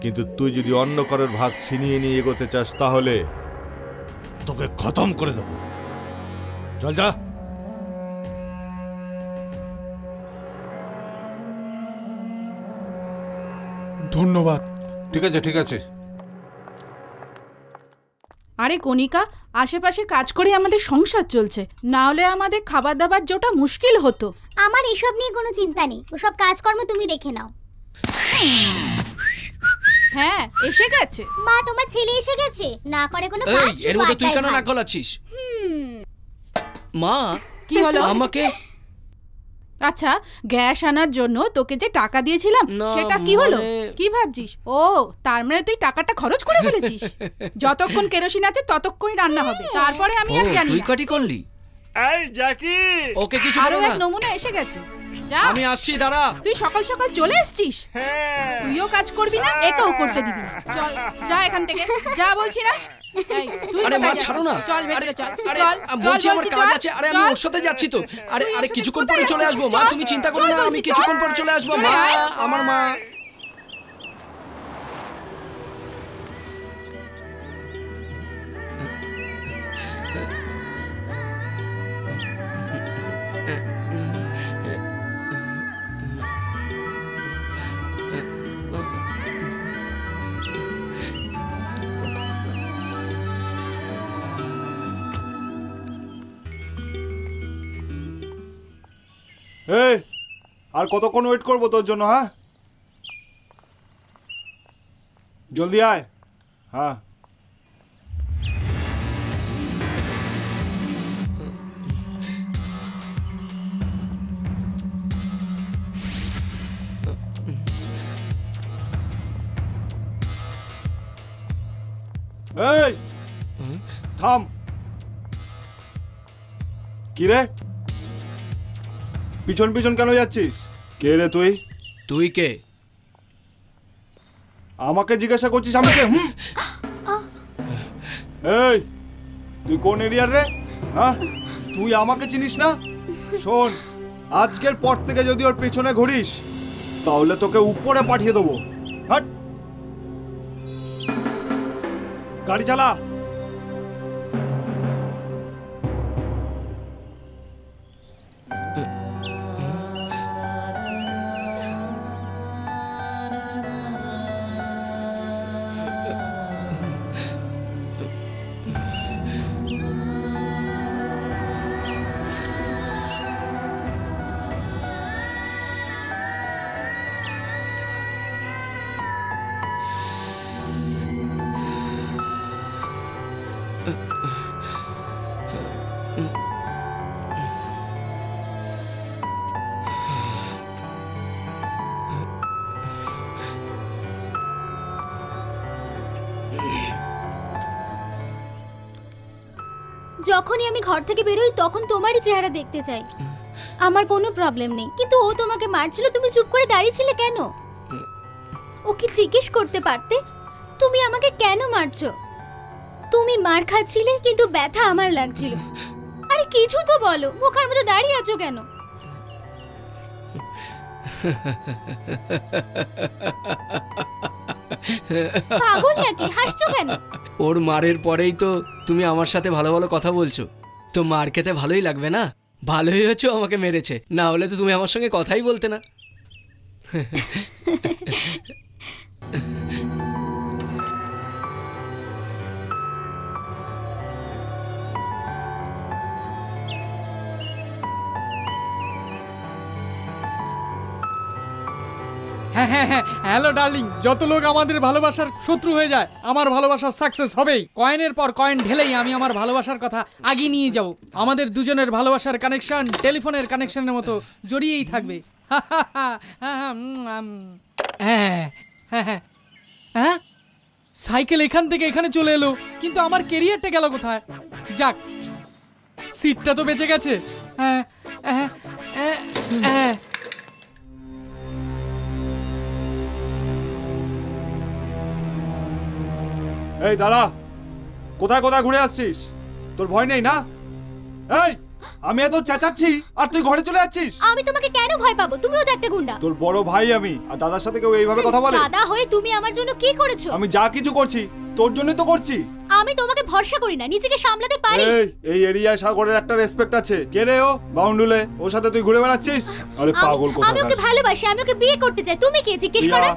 [SPEAKER 2] কিন্তু তুই যদি অন্য কারোর ভাগ ছিনিয়ে নিয়ে এগোতে চাস তাহলে তোকে খতম করে দেব চল যা
[SPEAKER 11] ধন্যবাদ
[SPEAKER 7] ঠিক আছে
[SPEAKER 12] আরে কণিকা আশেপাশে কাজ করে আমাদের সংসার চলছে না হলে আমাদের খাবার দাবার জোটা মুশকিল হতো
[SPEAKER 14] আমার এসব নিয়ে কোনো চিন্তা নেই ওসব কাজকর্ম তুমি দেখে নাও
[SPEAKER 12] হ্যাঁ এসে গেছে
[SPEAKER 14] মা তোমার ছেলে এসে গেছে না করে কোনো কাজ
[SPEAKER 5] এর মধ্যে তুই কেন নাক গলাচ্ছিস মা
[SPEAKER 12] কি হলো
[SPEAKER 5] আমাকে
[SPEAKER 12] আচ্ছা গ্যাস আনার জন্য তোকে যে টাকা দিয়েছিলাম সেটা কি হলো কি ভাবছিস ও তার মানে তুই টাকাটা খরচ করে ফেলেছিস যতক্ষণ কেরোসিন আছে ততক্ষণই রান্না হবে তারপরে আমি আর জানি
[SPEAKER 5] তুই কাটি করলি
[SPEAKER 6] এই জ্যাকি
[SPEAKER 5] ওকে কিছু
[SPEAKER 12] আরো
[SPEAKER 5] বলো না
[SPEAKER 12] এক নমুনা এসে গেছে যা
[SPEAKER 5] আমি আসছি দাঁড়া
[SPEAKER 12] তুই সকাল সকাল চলে এসেছিস তুইও কাজ করবি না এটাও করতে দিবি না চল যা এখান থেকে যা বলছি না
[SPEAKER 5] আরে মা ছাড়ো না
[SPEAKER 12] চল ভেতরে চল
[SPEAKER 5] আরে বলছি আমার কাজ আছে আরে আমি ওর সাথে যাচ্ছি তো আরে কিছুক্ষণ পরে চলে আসবো মা তুমি চিন্তা করো না আমি কিছুক্ষণ পরে চলে আসবো মা আমার মা
[SPEAKER 15] এই আর কতক্ষণ ওয়েট করবো তোর জন্য হ্যাঁ জলদি আয় হ্যাঁ এই থাম কি রে পিছন পিছন কেন যাচ্ছিস কে রে তুই
[SPEAKER 5] তুই কে
[SPEAKER 15] আমাকে জিজ্ঞাসা করছিস আমি কে এই তুই কোন এরিয়ার রে হ্যাঁ তুই আমাকে চিনিস না শোন আজকের পর থেকে যদি ওর পেছনে ঘুরিস তাহলে তোকে উপরে পাঠিয়ে দেবো। হাট, গাড়ি চালা।
[SPEAKER 14] যখনই আমি ঘর থেকে বেরোই তখন তোমারই চেহারা দেখতে চাই। আমার কোনো প্রবলেম নেই, কিন্তু ও তোমাকে মারছিল, তুমি চুপ করে দাঁড়িয়েছিলে কেন? ওকে জিজ্ঞেস করতে পারতে তুমি আমাকে কেন মারছো? তুমি মার খাচ্ছিলে কিন্তু ব্যথা আমার লাগছিল। আরে কিছু তো বলো, বোকার মতো দাঁড়িয়ে আছো কেন? পাগল নাকি? হাসছো কেন?
[SPEAKER 5] ওর মারের পরেই তো তুমি আমার সাথে ভালো ভালো কথা বলছো, তো মার খেতে ভালোই লাগবে না? ভালোই হয়েছে আমাকে মেরেছে, না হলে তো তুমি আমার সঙ্গে কথাই বলতে না।
[SPEAKER 18] হ্যাঁ হ্যাঁ হ্যাঁ, হ্যালো ডার্লিং। যত লোক আমাদের ভালোবাসার শত্রু হয়ে যায়, আমার ভালোবাসার সাকসেস হবেই। কয়েনের পর কয়েন ঢেলেই আমি আমার ভালোবাসার কথা আগিয়ে নিয়ে যাব। আমাদের দুজনের ভালোবাসার কানেকশন টেলিফোনের কানেকশনের মতো জড়িয়েই থাকবে। হ্যাঁ হ্যাঁ হ্যাঁ হ্যাঁ, সাইকেল এখান থেকে এখানে চলে এলো, কিন্তু আমার কেরিয়ারটা গেল কোথায়? যাক, সিটটা তো বেঁচে গেছে। হ্যাঁ হ্যাঁ হ্যাঁ।
[SPEAKER 15] এই দাঁড়া, কোথায় কোথায় ঘুরে আসছিস? তোর ভয় নেই না? এই, আমি এত চেঁচাচ্ছি আর তুই ঘরে চলে যাচ্ছিস।
[SPEAKER 14] আমি তোমাকে কেন ভয় পাবো? তুমিও তো একটা গুন্ডা।
[SPEAKER 15] তোর বড় ভাই আমি, আর দাদার সাথে কেউ এইভাবে কথা বলে?
[SPEAKER 14] দাদা হয়ে তুমি আমার জন্য কি করেছো?
[SPEAKER 15] আমি যা কিছু করছি তোর জন্যই তো করছি।
[SPEAKER 14] আমি তোমাকে ভরসা করি না, নিজেকে সামলাতে পারি।
[SPEAKER 15] এই এরিয়ায় সাগরের একটা রেসপেক্ট আছে। কে রে ও? বাউন্ডুলে, ওর সাথে তুই ঘুরে বেড়াচ্ছিস? আরে পাগল কোথাকার।
[SPEAKER 14] আমি ওকে ভালোবাসি, আমি ওকে বিয়ে করতে চাই। তুমি কে জিজ্ঞেস করো?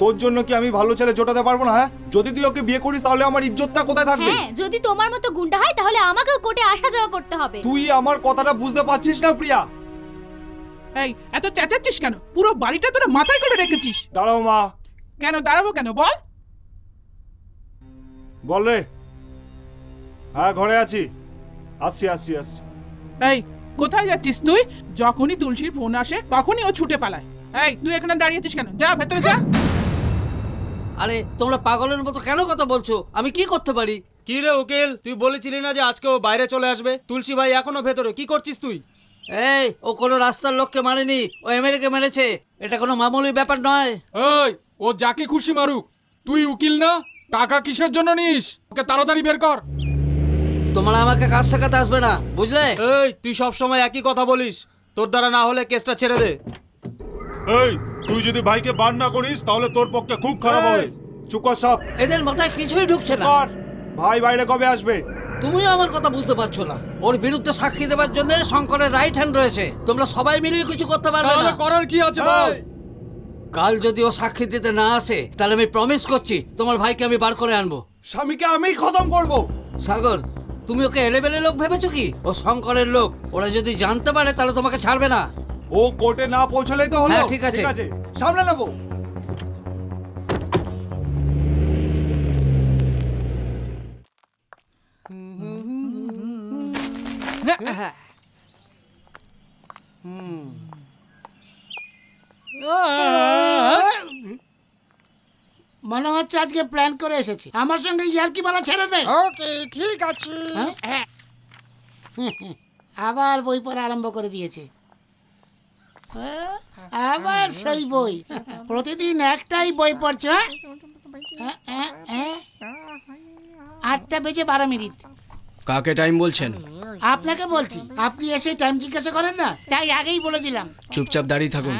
[SPEAKER 15] তোর জন্য কি আমি ভালো ছেলে জোটাতে পারবো না? হ্যাঁ, যদি তুই ওকে বিয়ে করিস তাহলে আমার ইজ্জতটা কোথায় থাকবে?
[SPEAKER 14] হ্যাঁ, যদি তোমার মতো গুন্ডা হয় তাহলে আমাকেও কোর্টে আসা যাওয়া করতে হবে।
[SPEAKER 15] তুই আমার কথাটা বুঝতে পারছিস না প্রিয়া?
[SPEAKER 12] এই এত চেঁচাচ্ছিস কেন? পুরো বাড়িটা তোরা মাথায় করে রেখেছিস।
[SPEAKER 15] দাঁড়াও মা।
[SPEAKER 12] কেন দাঁড়াবো কেন? বল
[SPEAKER 15] বল রে। হ্যাঁ, ঘরে আছি, আসছি আসছি আসছি।
[SPEAKER 12] এই কোথায় যাচ্ছিস তুই? যখনই তুলসীর ফোন আসে তখনই ও ছুটে পালায়। এই তুই এখানে দাঁড়িয়ে আছিস কেন? যা ভেতরে যা।
[SPEAKER 7] আরে তোমরা পাগলের মতো কেন কথা বলছো? আমি কি করতে পারি?
[SPEAKER 6] কি রে উকিল, তুই বলেছিলি না যে আজকে ও বাইরে চলে আসবে? তুলসী ভাই এখনো ভেতরে, কি করছিস তুই?
[SPEAKER 7] এই, ও কোনো রাস্তার লোককে মারেনি, ও এমএলএকে মেরেছে। এটা কোনো মামুলি ব্যাপার নয়।
[SPEAKER 11] এই, ও যাকে খুশি মারুক, তুই উকিল না? টাকা কিসের জন্য নিস? ওকে তাড়াতাড়ি বের কর।
[SPEAKER 7] তোমরা আমাকে কাজ শেখাতে আসবে না, বুঝলে?
[SPEAKER 6] এই, তুই সব সময় একই কথা বলিস। তোর দ্বারা না হলে কেসটা ছেড়ে দে।
[SPEAKER 15] এই, তুই যদি ভাইকে বার না করিস তাহলে তোর পক্ষে খুব খারাপ হবে। চুপ কর সব।
[SPEAKER 7] এদের মাথায় কিছুই ঢুকছে না।
[SPEAKER 15] ভাই বাইরে কবে আসবে?
[SPEAKER 7] তুমিও আমার কথা বুঝতে পারছো না। ওর বিরুদ্ধে সাক্ষী দেওয়ার জন্য শঙ্করের রাইট হ্যান্ড রয়েছে। তোমরা সবাই মিলে কিছু করতে পারবে না।
[SPEAKER 11] করার কি আছে বল?
[SPEAKER 7] কাল যদি ও সাক্ষী দিতে না আসে তাহলে আমি প্রমিস করছি তোমার ভাইকে আমি বার করে আনবো।
[SPEAKER 15] স্বামীকে আমি খতম করব।
[SPEAKER 7] সাগর, তুমি ওকে এলেবেলে লোক ভেবেছো কি? ও শঙ্করের লোক। ওরা যদি জানতে পারে তাহলে তোমাকে ছাড়বে না।
[SPEAKER 15] ও কোর্টে না পৌঁছলেই তো হলো।
[SPEAKER 7] হ্যাঁ, ঠিক আছে,
[SPEAKER 15] সামনে নেবো।
[SPEAKER 4] মনে হচ্ছে আজকে প্ল্যান করে এসেছি। আমার সঙ্গে ইয়ার্কি বানা ছেড়ে দে।
[SPEAKER 13] ওকে, ঠিক আছে।
[SPEAKER 4] আবার বই পড়া আরম্ভ করে দিয়েছে। আবার সেই বই, প্রতিদিন একটাই বই পড়ছে। 8:12।
[SPEAKER 5] কাকে টাইম বলছেন?
[SPEAKER 4] আপনাকে বলছি। আপনি এসে টাইম জিজ্ঞাসা করেন না, তাই আগেই বলে দিলাম।
[SPEAKER 5] চুপচাপ দাঁড়িয়ে থাকুন।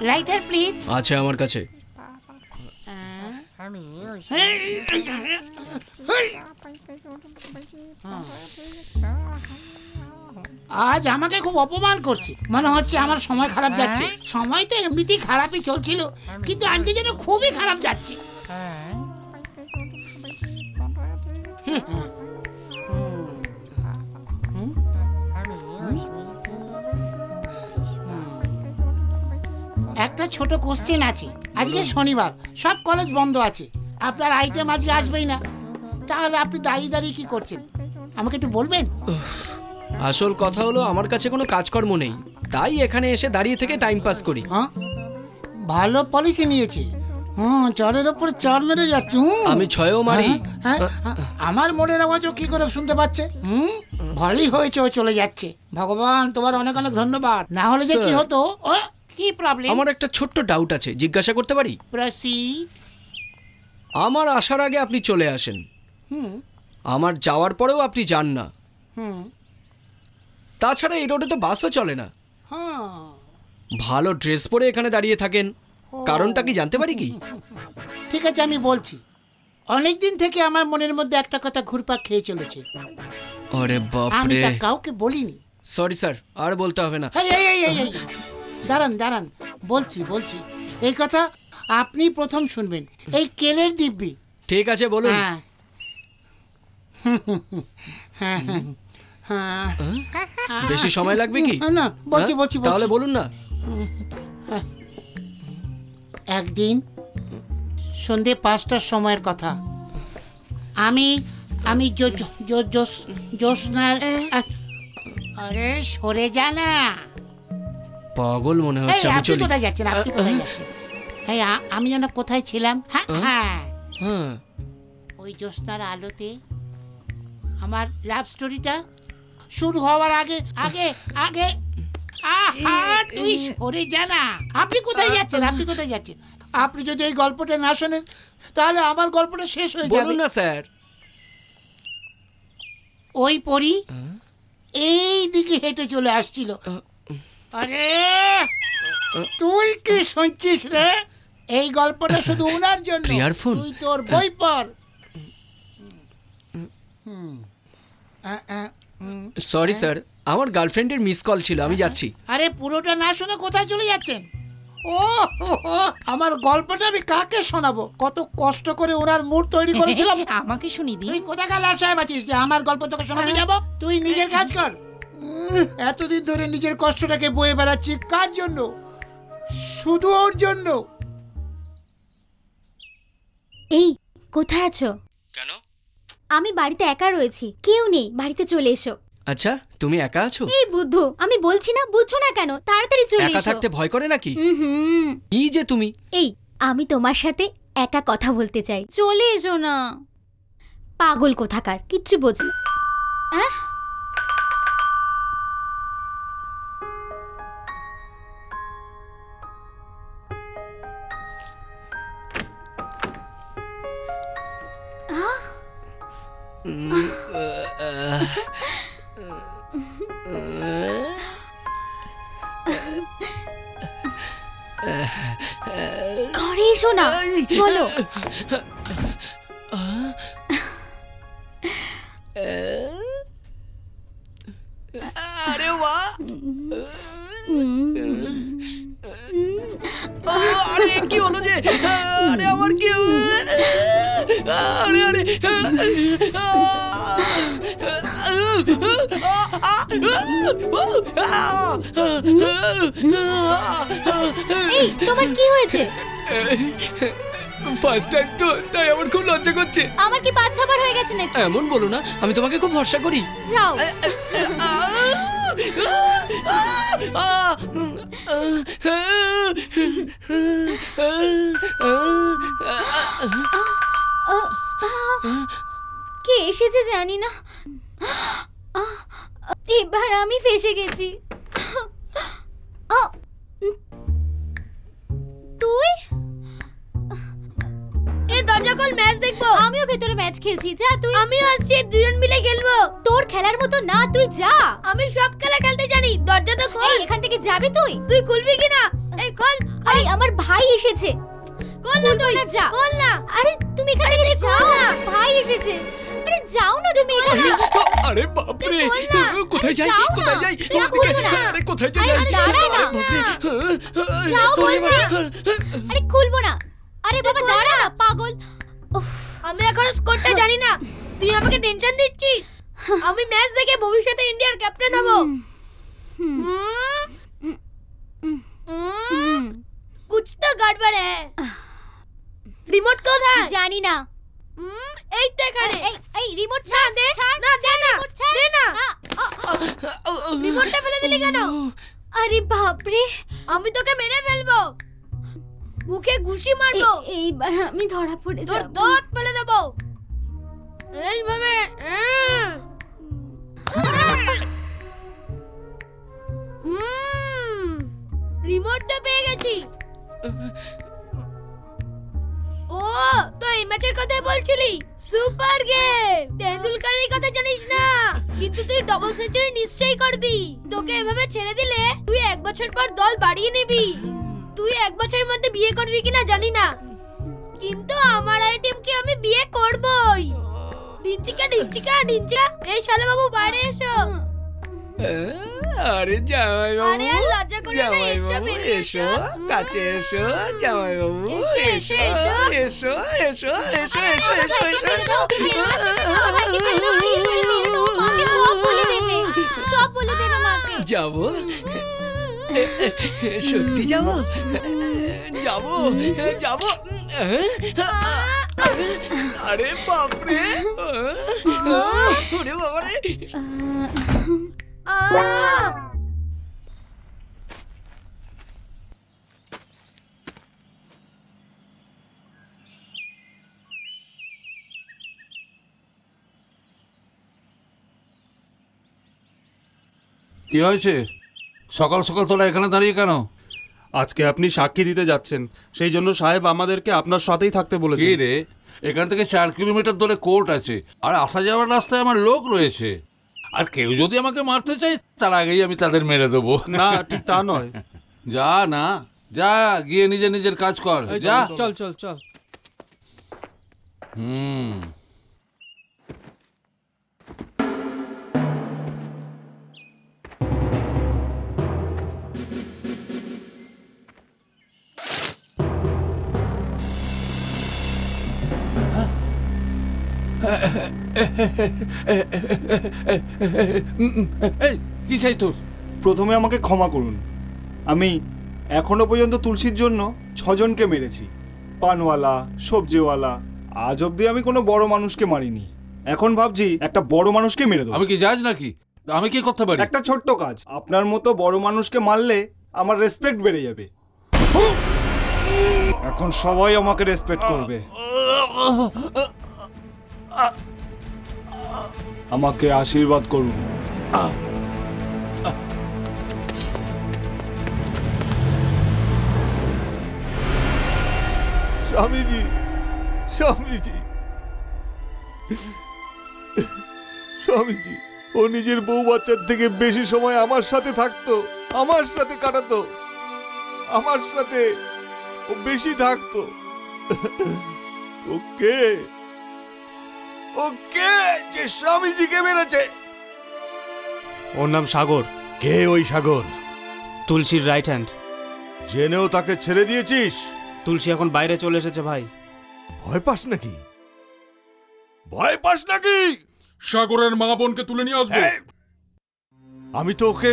[SPEAKER 4] Lighter please.
[SPEAKER 5] আছে আমার কাছে।
[SPEAKER 4] আজ আমাকে খুব অপমান করছে, মনে হচ্ছে আমার সময় খারাপ যাচ্ছে। সময় তো এমনিতেই খারাপই চলছিল, কিন্তু আজকে যেন খুবই খারাপ যাচ্ছে। একটা ছোট কোশ্চেন আছে। আজকে শনিবার, সব কলেজ বন্ধ আছে, আপনার আইটেম আজকে আসবেই না, তাহলে আপনি দাঁড়িয়ে দাঁড়িয়ে কি করছেন আমাকে একটু বলবেন?
[SPEAKER 5] আসল কথা হলো আমার কাছে কোনো কাজকর্ম নেই, তাই এখানে এসে দাঁড়িয়ে থেকে টাইম পাস করি।
[SPEAKER 4] ভালো পলিসি নিয়েছে। চরের উপর চর মেরে যাচ্ছে।
[SPEAKER 5] আমি ছয়ও মারি।
[SPEAKER 4] আমার মনের আওয়াজও কি করে শুনতে পাচ্ছে? ভালোই হয়েছে, ও চলে যাচ্ছে। ভগবান তোমার অনেক অনেক ধন্যবাদ, না হলে যে কি হতো। কি প্রবলেম?
[SPEAKER 5] আমার একটা ছোট্ট ডাউট আছে, জিজ্ঞাসা করতে পারি?
[SPEAKER 4] প্রসিড।
[SPEAKER 5] আমার আসার আগে আপনি চলে আসেন, আমার যাওয়ার পরেও আপনি যান না। তাছাড়া এই রোডে তো বাসও চলে না। ভালো ড্রেস পরে এখানে দাঁড়িয়ে থাকেন, কারণটা কি জানতে পারি কি?
[SPEAKER 4] ঠিক আছে, আমি বলছি। অনেকদিন থেকে আমার মনের মধ্যে একটা কথা ঘুরপাক খেয়ে চলেছে।
[SPEAKER 5] আরে বাপ
[SPEAKER 4] আমি
[SPEAKER 5] রে,
[SPEAKER 4] তা কাউকে বলিনি।
[SPEAKER 5] সরি স্যার, আর বলতে হবে না।
[SPEAKER 4] দাঁড়ান দাঁড়ান, বলছি। এই কথা আপনি প্রথম শুনবেন। এই কেলের দিব্যি।
[SPEAKER 5] ঠিক আছে, বলুন। বেশি সময় লাগবে কি?
[SPEAKER 4] না, বলছি।
[SPEAKER 5] তাহলে বলুন না।
[SPEAKER 4] একদিন সন্ধে 5টার সময়ের কথা, আমি জোসনার। আরে সরে যা না,
[SPEAKER 5] পাগল মনে হচ্ছে। আমি
[SPEAKER 4] আপনি কোথায় যাচ্ছেন? আমি যেন কোথায় ছিলাম? হ্যাঁ, ওই জ্যোৎস্নার আলোতে আমার লাভ স্টোরিটা শুরু হওয়ার আগে। তুই সরে যা না। আপনি কোথায় যাচ্ছেন? আপনি যদি এই গল্পটা না শোনেন তাহলে আমার গল্পটা শেষ হয়ে যাবে।
[SPEAKER 5] বলুন না স্যার।
[SPEAKER 4] ওই পরি এই দিকে হেঁটে চলে আসছিল। আরে তুই কি শুনছিস রে? এই গল্পটা শুধু ওনার জন্য। তুই তোর বই পড়।
[SPEAKER 5] সরি স্যার, আমার গার্লফ্রেন্ডের মিস কল ছিল, আমি যাচ্ছি।
[SPEAKER 4] আরে পুরোটা না শুনে কোথায় চলে যাচ্ছেন? আমার গল্পটা আমি কাকে শোনাবো? কত কষ্ট করে ওনার মুড তৈরি করেছিলাম।
[SPEAKER 3] আমাকে শুনি দি।
[SPEAKER 4] তুই কোথাকার লাল সাহেব আছিস যে আমার গল্প তোকে শোনাতে যাবো? তুই নিজের কাজ কর। এতদিন ধরে নিজের কষ্টটাকে বয়ে বেড়াচ্ছি কার জন্য? শুধু ওর জন্য।
[SPEAKER 14] এই কোথায় আছো?
[SPEAKER 5] কেন?
[SPEAKER 14] আমি বাড়িতে একা রয়েছি, কেউ নেই, বাড়িতে চলে এসো।
[SPEAKER 5] আচ্ছা, তুমি একা আছো?
[SPEAKER 14] এই বুদ্ধু, আমি বলছি না, বুঝছো না কেন? তাড়াতাড়ি চলে এসো।
[SPEAKER 5] একা থাকতে ভয় করে নাকি? কি যে তুমি।
[SPEAKER 14] এই আমি তোমার সাথে একা কথা বলতে চাই, চলে এসো না। পাগল কোথাকার, কিচ্ছু বোঝে না। ঘরে এসো না, চলো।
[SPEAKER 5] আরে বাহ, আরে কি হলো যে? আরে আমার কি? আরে
[SPEAKER 14] এই তোমার কি হয়েছে?
[SPEAKER 5] ফার্স্ট টাইম তো, তাই আমার খুব লজ্জা করছে।
[SPEAKER 14] আমার কি বাচ্চাবার হয়ে গেছে নাকি?
[SPEAKER 5] এমন বলো না, আমি তোমাকে খুব ভরসা করি।
[SPEAKER 14] যাও। কে এসেছে জানি না, এবার আমি ফেসে গেছি। তুই? এই দরজা সকল ম্যাচ দেখবো। আমিও ভেতরে ম্যাচ খেলছি, যা তুই। আমিও আসছি, দুজন মিলে খেলবো। তোর খেলার মতো না, তুই যা। আমি সব খেলা খেলতে জানি, দরজা তো খোল। এখান থেকে যাবি তুই? তুই খুলবি কিনা? এই খোল। আরে আমার ভাই এসেছে। খোল না তুই, যা। খোল না। আরে তুমি এখান থেকে যাও না, ভাই এসেছে। আরে যাও না তুমি এখান থেকে।
[SPEAKER 5] আরে বাপ রে, কোথায় যাই কোথায় যাই? আরে কোথায় যাই?
[SPEAKER 14] দাঁড়া না, যাও বলছি। আরে খুলবো না। আরে বাবা দাঁড়া না, পাগল। আমি এখন স্কোরটা জানি না, তুই আমাকে টেনশন দিচ্ছিস। আমি ম্যাচ দেখে ভবিষ্যতে ইন্ডিয়ার ক্যাপ্টেন হব। कुछ तो गड़बड़ है। रिमोट কোথায়? জানি না। এই তো এখানে। এই রিমোট ছাড় দে। না দে না, দে না। রিমোটটা ফেলে দিলি কেন? আরে বাপ রে, আমি তোকে মেরে ফেলবো, মুখে ঘুষি মারবো। এইবার আমি ধরা পড়ে যাব, দাঁত ফেলে দেব এইভাবে। রিমোটটা পেয়ে গেছি। ও তো এই ম্যাচের কথা বলছিলি? Super game. তেন্ডুলকারের কথা জানিস না, কিন্তু তুই ডাবল সেঞ্চুরি নিশ্চয়ই করবি। তোকে এভাবে ছেড়ে দিলে তুই 1 বছর পর দল বাড়িয়ে নিবি। তুই 1 বছরের মধ্যে বিয়ে করবি কিনা জানি না, কিন্তু আমার এই টিমকে আমি বিয়ে করবই। ঢিঞ্চিকা ঢিঞ্চিকা ঢিঞ্চিকা, এই শালা বাবু বাইরে এসো।
[SPEAKER 5] আরে জামাই বাবু,
[SPEAKER 14] আরে আর লজ্জা করে না,
[SPEAKER 5] জামাই বাবু এসো, কাছে এসো, জামাই বাবু এসো এসো এসো এসো এসো এসো এসো।
[SPEAKER 14] সব বলে দেবে মাকে।
[SPEAKER 5] যাবো, সত্যি যাবো, যাবো যাবো। আরে বাপরে, ওরে বাবারে।
[SPEAKER 7] কি হয়েছে? সকাল সকাল তোরা এখানে দাঁড়িয়ে কেন?
[SPEAKER 15] আজকে আপনি সাক্ষী দিতে যাচ্ছেন, সেই জন্য সাহেব আমাদেরকে আপনার সাথেই থাকতে বলেছে।
[SPEAKER 7] কি রে, এখান থেকে 4 কিলোমিটার দূরে কোর্ট আছে, আর আসা যাওয়ার রাস্তায় আমার লোক রয়েছে, আর কেউ যদি আমাকে মারতে চায় তার আগেই আমি তাদের মেরে দেবো।
[SPEAKER 15] না ঠিক তা নয়।
[SPEAKER 7] যা না, যা গিয়ে নিজের নিজের কাজ কর, যা।
[SPEAKER 18] চল চল চল।
[SPEAKER 7] কি চাই তোর?
[SPEAKER 16] প্রথমে আমাকে ক্ষমা করুন, আমি এখনো পর্যন্ত তুলসীর জন্য 6 জনকে মেরেছি। পানওয়ালা, সবজিওয়ালা, আজ অব্দি আমি কোনো বড় মানুষকে মারিনি। এখন ভাবছি একটা বড় মানুষকে মেরে দেবো।
[SPEAKER 7] আমি কি জাজ নাকি? আমি কি করতে পারি?
[SPEAKER 16] একটা ছোট্ট কাজ, আপনার মতো বড় মানুষকে মারলে আমার রেসপেক্ট বেড়ে যাবে। এখন সবাই আমাকে রেসপেক্ট করবে। আমাকে আশীর্বাদ করুন।
[SPEAKER 2] স্বামীজি, স্বামীজি, স্বামীজি, ও নিজের বউ বাচ্চার থেকে বেশি সময় আমার সাথে থাকতো, আমার সাথে কাটাতো, আমার সাথে ও বেশি থাকতো। ওকে ওকে যে স্বামীজিকে মেরেছে।
[SPEAKER 16] ওর নাম সাগর।
[SPEAKER 2] কে ওই সাগর?
[SPEAKER 16] তুলসীর রাইট হ্যান্ড।
[SPEAKER 2] জেনেও তাকে ছেড়ে দিয়েছিস?
[SPEAKER 16] তুলসী এখন বাইরে চলে এসেছে ভাই।
[SPEAKER 2] ভয় পাস নাকি? ভয় পাস নাকি?
[SPEAKER 11] সাগরের মা বোনকে তুলে নিয়ে আসবে।
[SPEAKER 2] আমি তো ওকে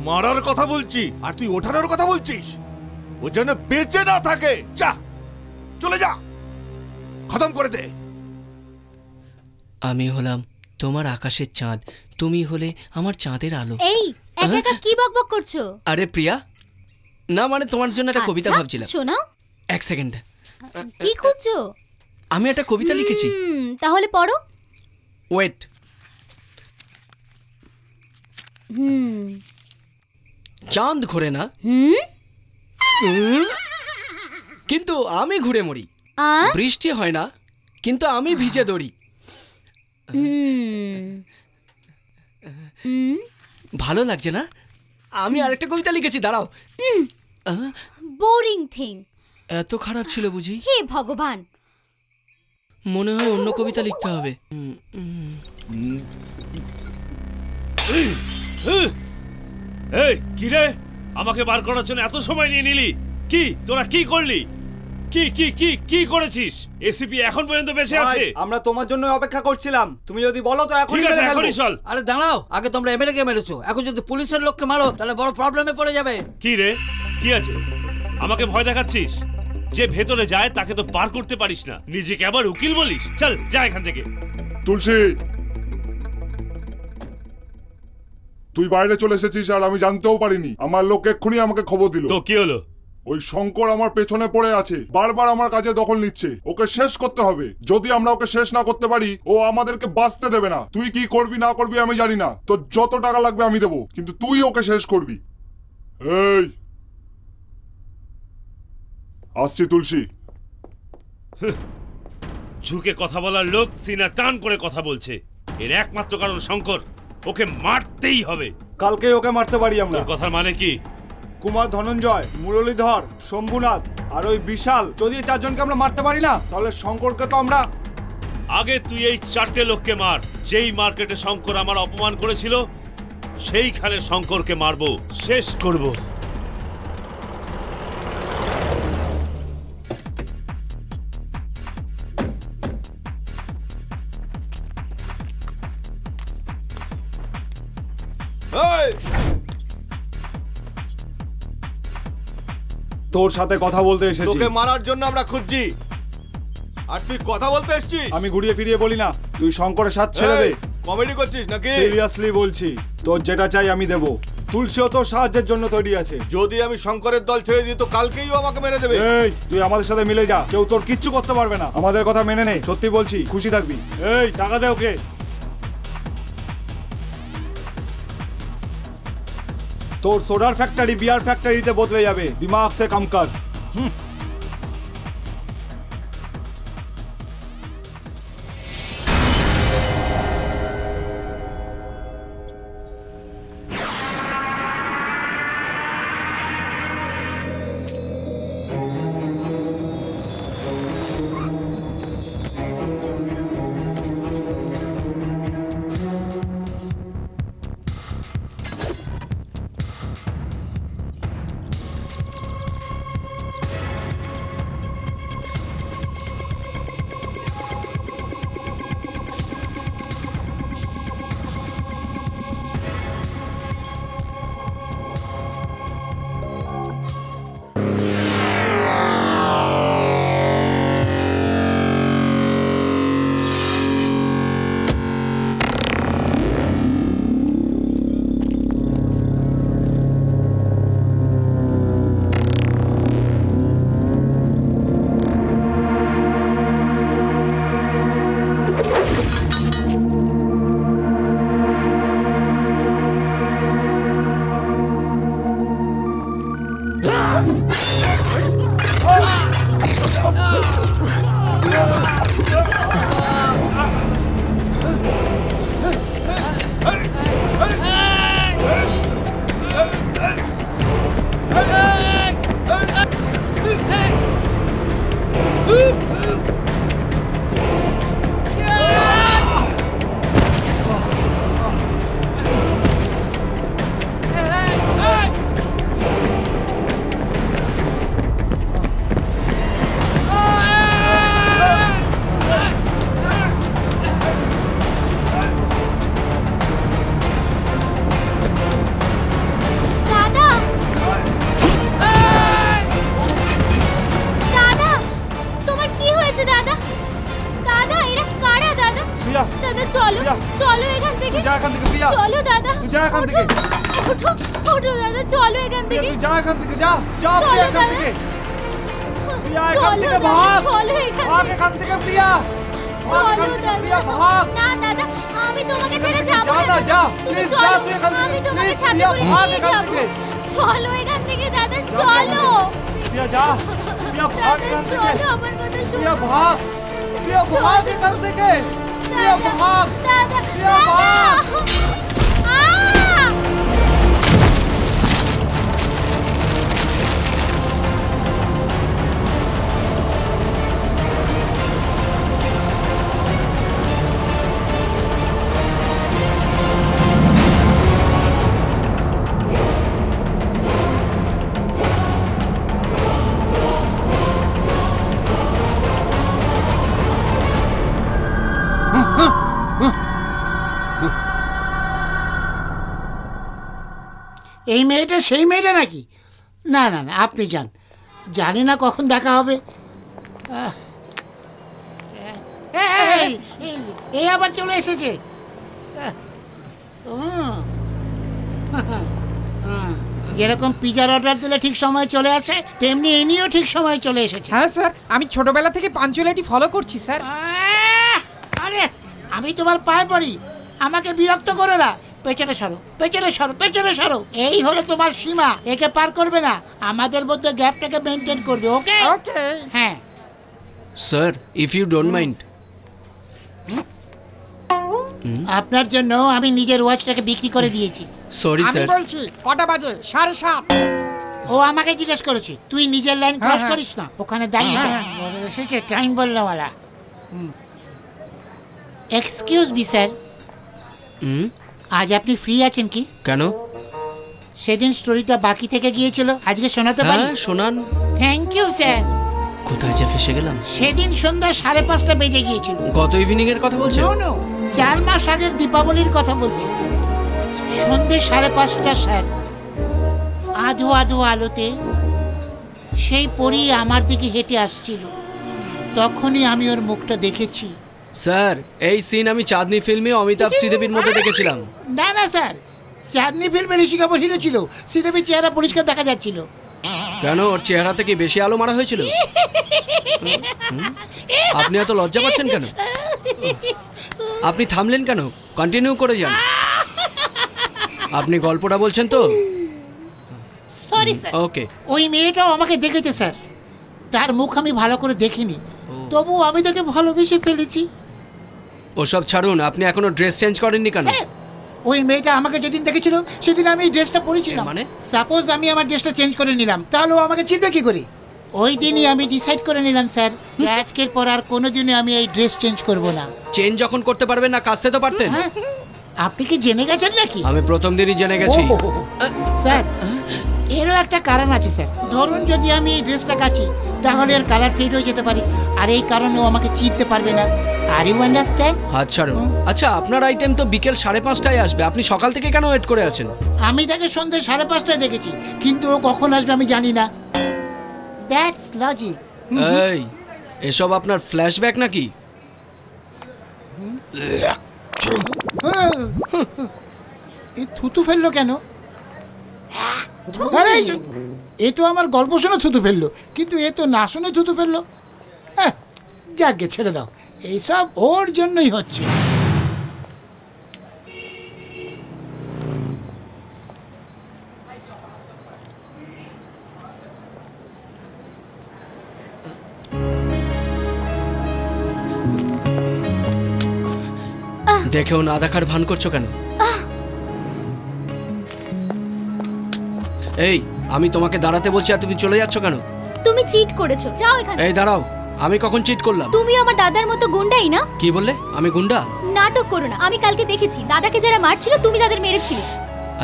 [SPEAKER 2] মারার কথা বলছি, আর তুই ওঠানোর কথা বলছিস। ও যেন বেঁচে না থাকে। যা, চলে যা, খতম করে দে।
[SPEAKER 5] আমি হলাম তোমার আকাশের চাঁদ, তুমি হলে আমার চাঁদের আলো।
[SPEAKER 14] এই একা একা কি বকবক করছো?
[SPEAKER 5] আরে প্রিয়া, না মানে তোমার জন্য একটা কবিতা ভাবছিলাম।
[SPEAKER 14] শোনাও।
[SPEAKER 5] 1 সেকেন্ড।
[SPEAKER 14] কি খুঁজছো?
[SPEAKER 5] আমি একটা কবিতা লিখেছি।
[SPEAKER 14] তাহলে পড়ো।
[SPEAKER 5] ওয়েট। চাঁদ ঘোরে না, কিন্তু আমি ঘুরে মরি। বৃষ্টি হয় না, কিন্তু আমি ভিজে দৌড়ি। ভালো লাগছে না? আমি আরেকটা কবিতা লিখেছি, দাঁড়াও।
[SPEAKER 14] Boring thing.
[SPEAKER 5] এত খারাপ ছিল বুঝি?
[SPEAKER 14] হে ভগবান,
[SPEAKER 5] মনে হয় অন্য কবিতা লিখতে হবে।
[SPEAKER 8] এই কি রে, আমাকে বার করার জন্য এত সময় নিয়ে নিলি? কি তোরা কি করলি? কি কি কি কি করেছিস? এসিপি এখন পর্যন্ত বেঁচে আছে।
[SPEAKER 15] আমরা তোমার জন্য অপেক্ষা করছিলাম, তুমি যদি বলো তো এখনই
[SPEAKER 8] ঠিক আছে,
[SPEAKER 15] মেরে
[SPEAKER 8] এখনই
[SPEAKER 15] ফেলবো।
[SPEAKER 8] চল।
[SPEAKER 13] আরে দাঁড়াও, আগে তোমরা এমএলএ কে মেরেছো, এখন যদি পুলিশের লোককে মারো তাহলে বড় প্রবলেমে পড়ে যাবে।
[SPEAKER 8] কি রে, কি আছে? আমাকে ভয় দেখাচ্ছিস? যে ভেতরে যায় তাকে তো পার করতে পারিস না, নিজেকে আবার উকিল বলিস? চল যা এখান থেকে।
[SPEAKER 9] তুলসী, তুই বাইরে চলে এসেছিস আর আমি জানতেও পারিনি। আমার লোক এক্ষুনি আমাকে খবর দিল।
[SPEAKER 8] তো কি হলো?
[SPEAKER 9] ওই শঙ্কর আমার পেছনে পড়ে আছে, বারবার আমার কাজে দখল নিচ্ছে। ওকে শেষ করতে হবে। যদি আমরা ওকে শেষ না করতে পারি, ও আমাদেরকে বাঁচতে দেবে না। তুই কি করবি না করবি আমি জানি না, তোর যত টাকা লাগবে আমি দেবো, কিন্তু তুই ওকে শেষ করবি। এই আসছি তুলসী।
[SPEAKER 8] ঝুঁকে কথা বলার লোক সিনা টান করে কথা বলছে। এর একমাত্র কারণ শঙ্কর। ওকে মারতেই হবে।
[SPEAKER 16] কালকে ওকে মারতে পারি আমরা।
[SPEAKER 8] তোর কথার মানে কি?
[SPEAKER 16] কুমার, ধনঞ্জয়, মুরলীধর, শম্ভুনাথ আর ওই বিশাল, যদি এই চারজনকে আমরা মারতে পারি না, তাহলে শঙ্করকে তো আমরা...
[SPEAKER 8] আগে তুই এই চারটে লোককে মার। যেই মার্কেটে শঙ্কর আমার অপমান করেছিল, সেইখানে শঙ্করকে মারবো, শেষ করব।
[SPEAKER 16] তোর সাথে কথা বলতে এসেছি।
[SPEAKER 2] তোকে মারার জন্য আমরা খুঁজছি, আর তুই কথা বলতে এসেছিস।
[SPEAKER 16] আমি ঘুরিয়ে ফিরিয়ে বলি না, তুই শঙ্করের সাথে ছেড়ে দে।
[SPEAKER 2] কমেডি করছিস নাকি?
[SPEAKER 16] সিরিয়াসলি বলছি, তোর যেটা চাই আমি দেবো। তুলসীও তোর সাহায্যের জন্য তৈরি আছে।
[SPEAKER 2] যদি আমি শঙ্করের দল ছেড়ে দিই তো কালকেই ও আমাকে মেরে দেবে।
[SPEAKER 16] এই তুই আমাদের সাথে মিলে যা, কেউ তোর কিচ্ছু করতে পারবে না। আমাদের কথা মেনে নে, সত্যি বলছি, খুশি থাকবি। এই টাকা দে ওকে। তোর সোডার ফ্যাক্টরি বিয়ার ফ্যাক্টরিতে বদলে যাবে। দিমাগ সে কাম কর। প্রিয়া ভাগ এখান থেকে, প্রিয়া ভাগ, প্রিয়া ভাগ এখান থেকে, প্রিয়া ভাগ, প্রিয়া ভাগ।
[SPEAKER 4] এই মেয়েটা সেই মেয়েটা নাকি? না না না, আপনি যান, জানি না কখন দেখা হবে। এই আবার চলে এসেছে। যেরকম পিজার অর্ডার দিলে ঠিক সময় চলে আসে, তেমনি ইনিও ঠিক সময় চলে এসেছে।
[SPEAKER 18] হ্যাঁ স্যার, আমি ছোটবেলা থেকে পাঞ্চুয়ালিটি ফলো করছি স্যার।
[SPEAKER 4] আরে আমি তোমার পায়ে পড়ি, আমাকে বিরক্ত করো না। পেছনে সরো, পেছনে সরো, পেছনে সরো। এই হলো তোমার সীমা, একে পার করবে না। আমাদের মধ্যে গ্যাপটাকে মেনটেন করবে, ওকে? ওকে। হ্যাঁ
[SPEAKER 5] sir, if you don't mind.
[SPEAKER 4] আপনার জন্য আমি নিজের ওয়াচটাকে বিক্রি করে দিয়েছি।
[SPEAKER 5] সরি
[SPEAKER 13] আমি
[SPEAKER 5] স্যার।
[SPEAKER 13] বলছি কটা বাজে? 7:30।
[SPEAKER 4] ও আমাকে জিজ্ঞেস করেছে, তুই নিজের লাইন ক্রস করিস না, ওখানে দাঁড়িয়ে এসেছে টাইম বললাওয়ালা। এক্সকিউজ মি স্যার, আজ আপনি ফ্রি আছেন কি?
[SPEAKER 5] কেন?
[SPEAKER 4] সেদিন স্টোরিটা বাকি থেকে গিয়েছিল, আজকে শোনাতে পারি?
[SPEAKER 5] হ্যাঁ, শোনান।
[SPEAKER 4] Thank you sir.
[SPEAKER 5] কোথায় যে ফেসে গেলাম?
[SPEAKER 4] সেদিন সন্ধ্যা 5:30 বেজে গিয়েছিল।
[SPEAKER 5] গত ইভিনিং এর কথা বলছেন?
[SPEAKER 4] নো নো, 4 মাস আগের দীপাবলির কথা বলছি। সন্ধ্যে 5:30 স্যার, আধো আধো আলোতে সেই পরী আমার দিকে হেঁটে আসছিল। তখনই আমি ওর মুখটা দেখেছি।
[SPEAKER 5] স্যার, এই সিন আমি চাঁদনি ফিল্মে অমিতাভ শ্রীদেবীর মধ্যে দেখেছিলাম।
[SPEAKER 4] না না স্যার, চাঁদনি ফিল্মে ঋষি কাপুর হিরো ছিল, শ্রীদেবীর চেহারা পরিষ্কার দেখা যাচ্ছিল।
[SPEAKER 5] কেন, ওর চেহারা থেকে বেশি আলো মারা হয়েছিল? আপনি এত লজ্জা পাচ্ছেন কেন? আপনি থামলেন কেন? কন্টিনিউ করে যান। আপনি গল্পটা বলছেন তো?
[SPEAKER 4] Sorry sir.
[SPEAKER 5] ওকে।
[SPEAKER 4] ওই মেয়েটাও আমাকে দেখেছে স্যার, তার মুখ আমি ভালো করে দেখিনি, তবু আমি তাকে ভালোবেসে ফেলেছি।
[SPEAKER 5] ওসব ছাড়ুন, আপনি এখনো ড্রেস চেঞ্জ করেননি কেন?
[SPEAKER 4] ওই মেয়েটা আমাকে যেদিন দেখেছিল সেদিন আমি এই ড্রেসটা পরেছিলাম। মানে সাপোজ আমি আমার ড্রেসটা চেঞ্জ করে নিলাম, তাহলে ও আমাকে চিনবে কি করে? ওই দিনই আমি ডিসাইড করে নিলাম স্যার, আজকের পর আর কোনোদিনই আমি এই ড্রেস চেঞ্জ করব না।
[SPEAKER 5] চেঞ্জ যখন করতে পারবেন না, কাজতে তো পারতেন।
[SPEAKER 4] আপনি কি জেনে গেছেন নাকি?
[SPEAKER 5] আমি প্রথম দিনই জেনে গেছি।
[SPEAKER 4] স্যার, এরও একটা কারণ আছে স্যার। ধরুন যদি আমি এই ড্রেসটা কাচি, তাহলে এর কালার ফেড হয়ে যেতে পারে, আর এই কারণে ও আমাকে চিনতে পারবে না। Are you understand?
[SPEAKER 5] হাত ছাড়ুন। আচ্ছা, আপনার আইটেম তো বিকেল 5:30টায় আসবে, আপনি সকাল থেকে কেন ওয়েট করে আছেন?
[SPEAKER 4] আমি তাকে সন্ধ্যে 5:30টায় দেখেছি, কিন্তু ও কখন আসবে আমি জানি না। That's logic.
[SPEAKER 5] এই, এসব আপনার ফ্ল্যাশব্যাক নাকি?
[SPEAKER 4] এই থুতু ফেললো কেন? আরে এ তো আমার গল্প শুনে থুতু ফেললো, কিন্তু এ তো না শুনে থুতু ফেললো। যাকে ছেড়ে দাও, এইসব ওর জন্যই হচ্ছে।
[SPEAKER 5] দেখেও না দেখার ভান করছো কেন? এই, আমি তোমাকে দাঁড়াতে বলছি আর তুমি চলে যাচ্ছ কেন?
[SPEAKER 14] তুমি চিট করেছো, যাও এখানে।
[SPEAKER 5] এই দাঁড়াও, আমি কখন চিট করলাম?
[SPEAKER 14] তুমি আমার দাদার মতো গুন্ডাই না?
[SPEAKER 5] কি বললে? আমি গুন্ডা?
[SPEAKER 14] নাটক করো না, আমি কালকে দেখেছি দাদাকে যারা মারছিল তুমি তাদের মেরেছিলে।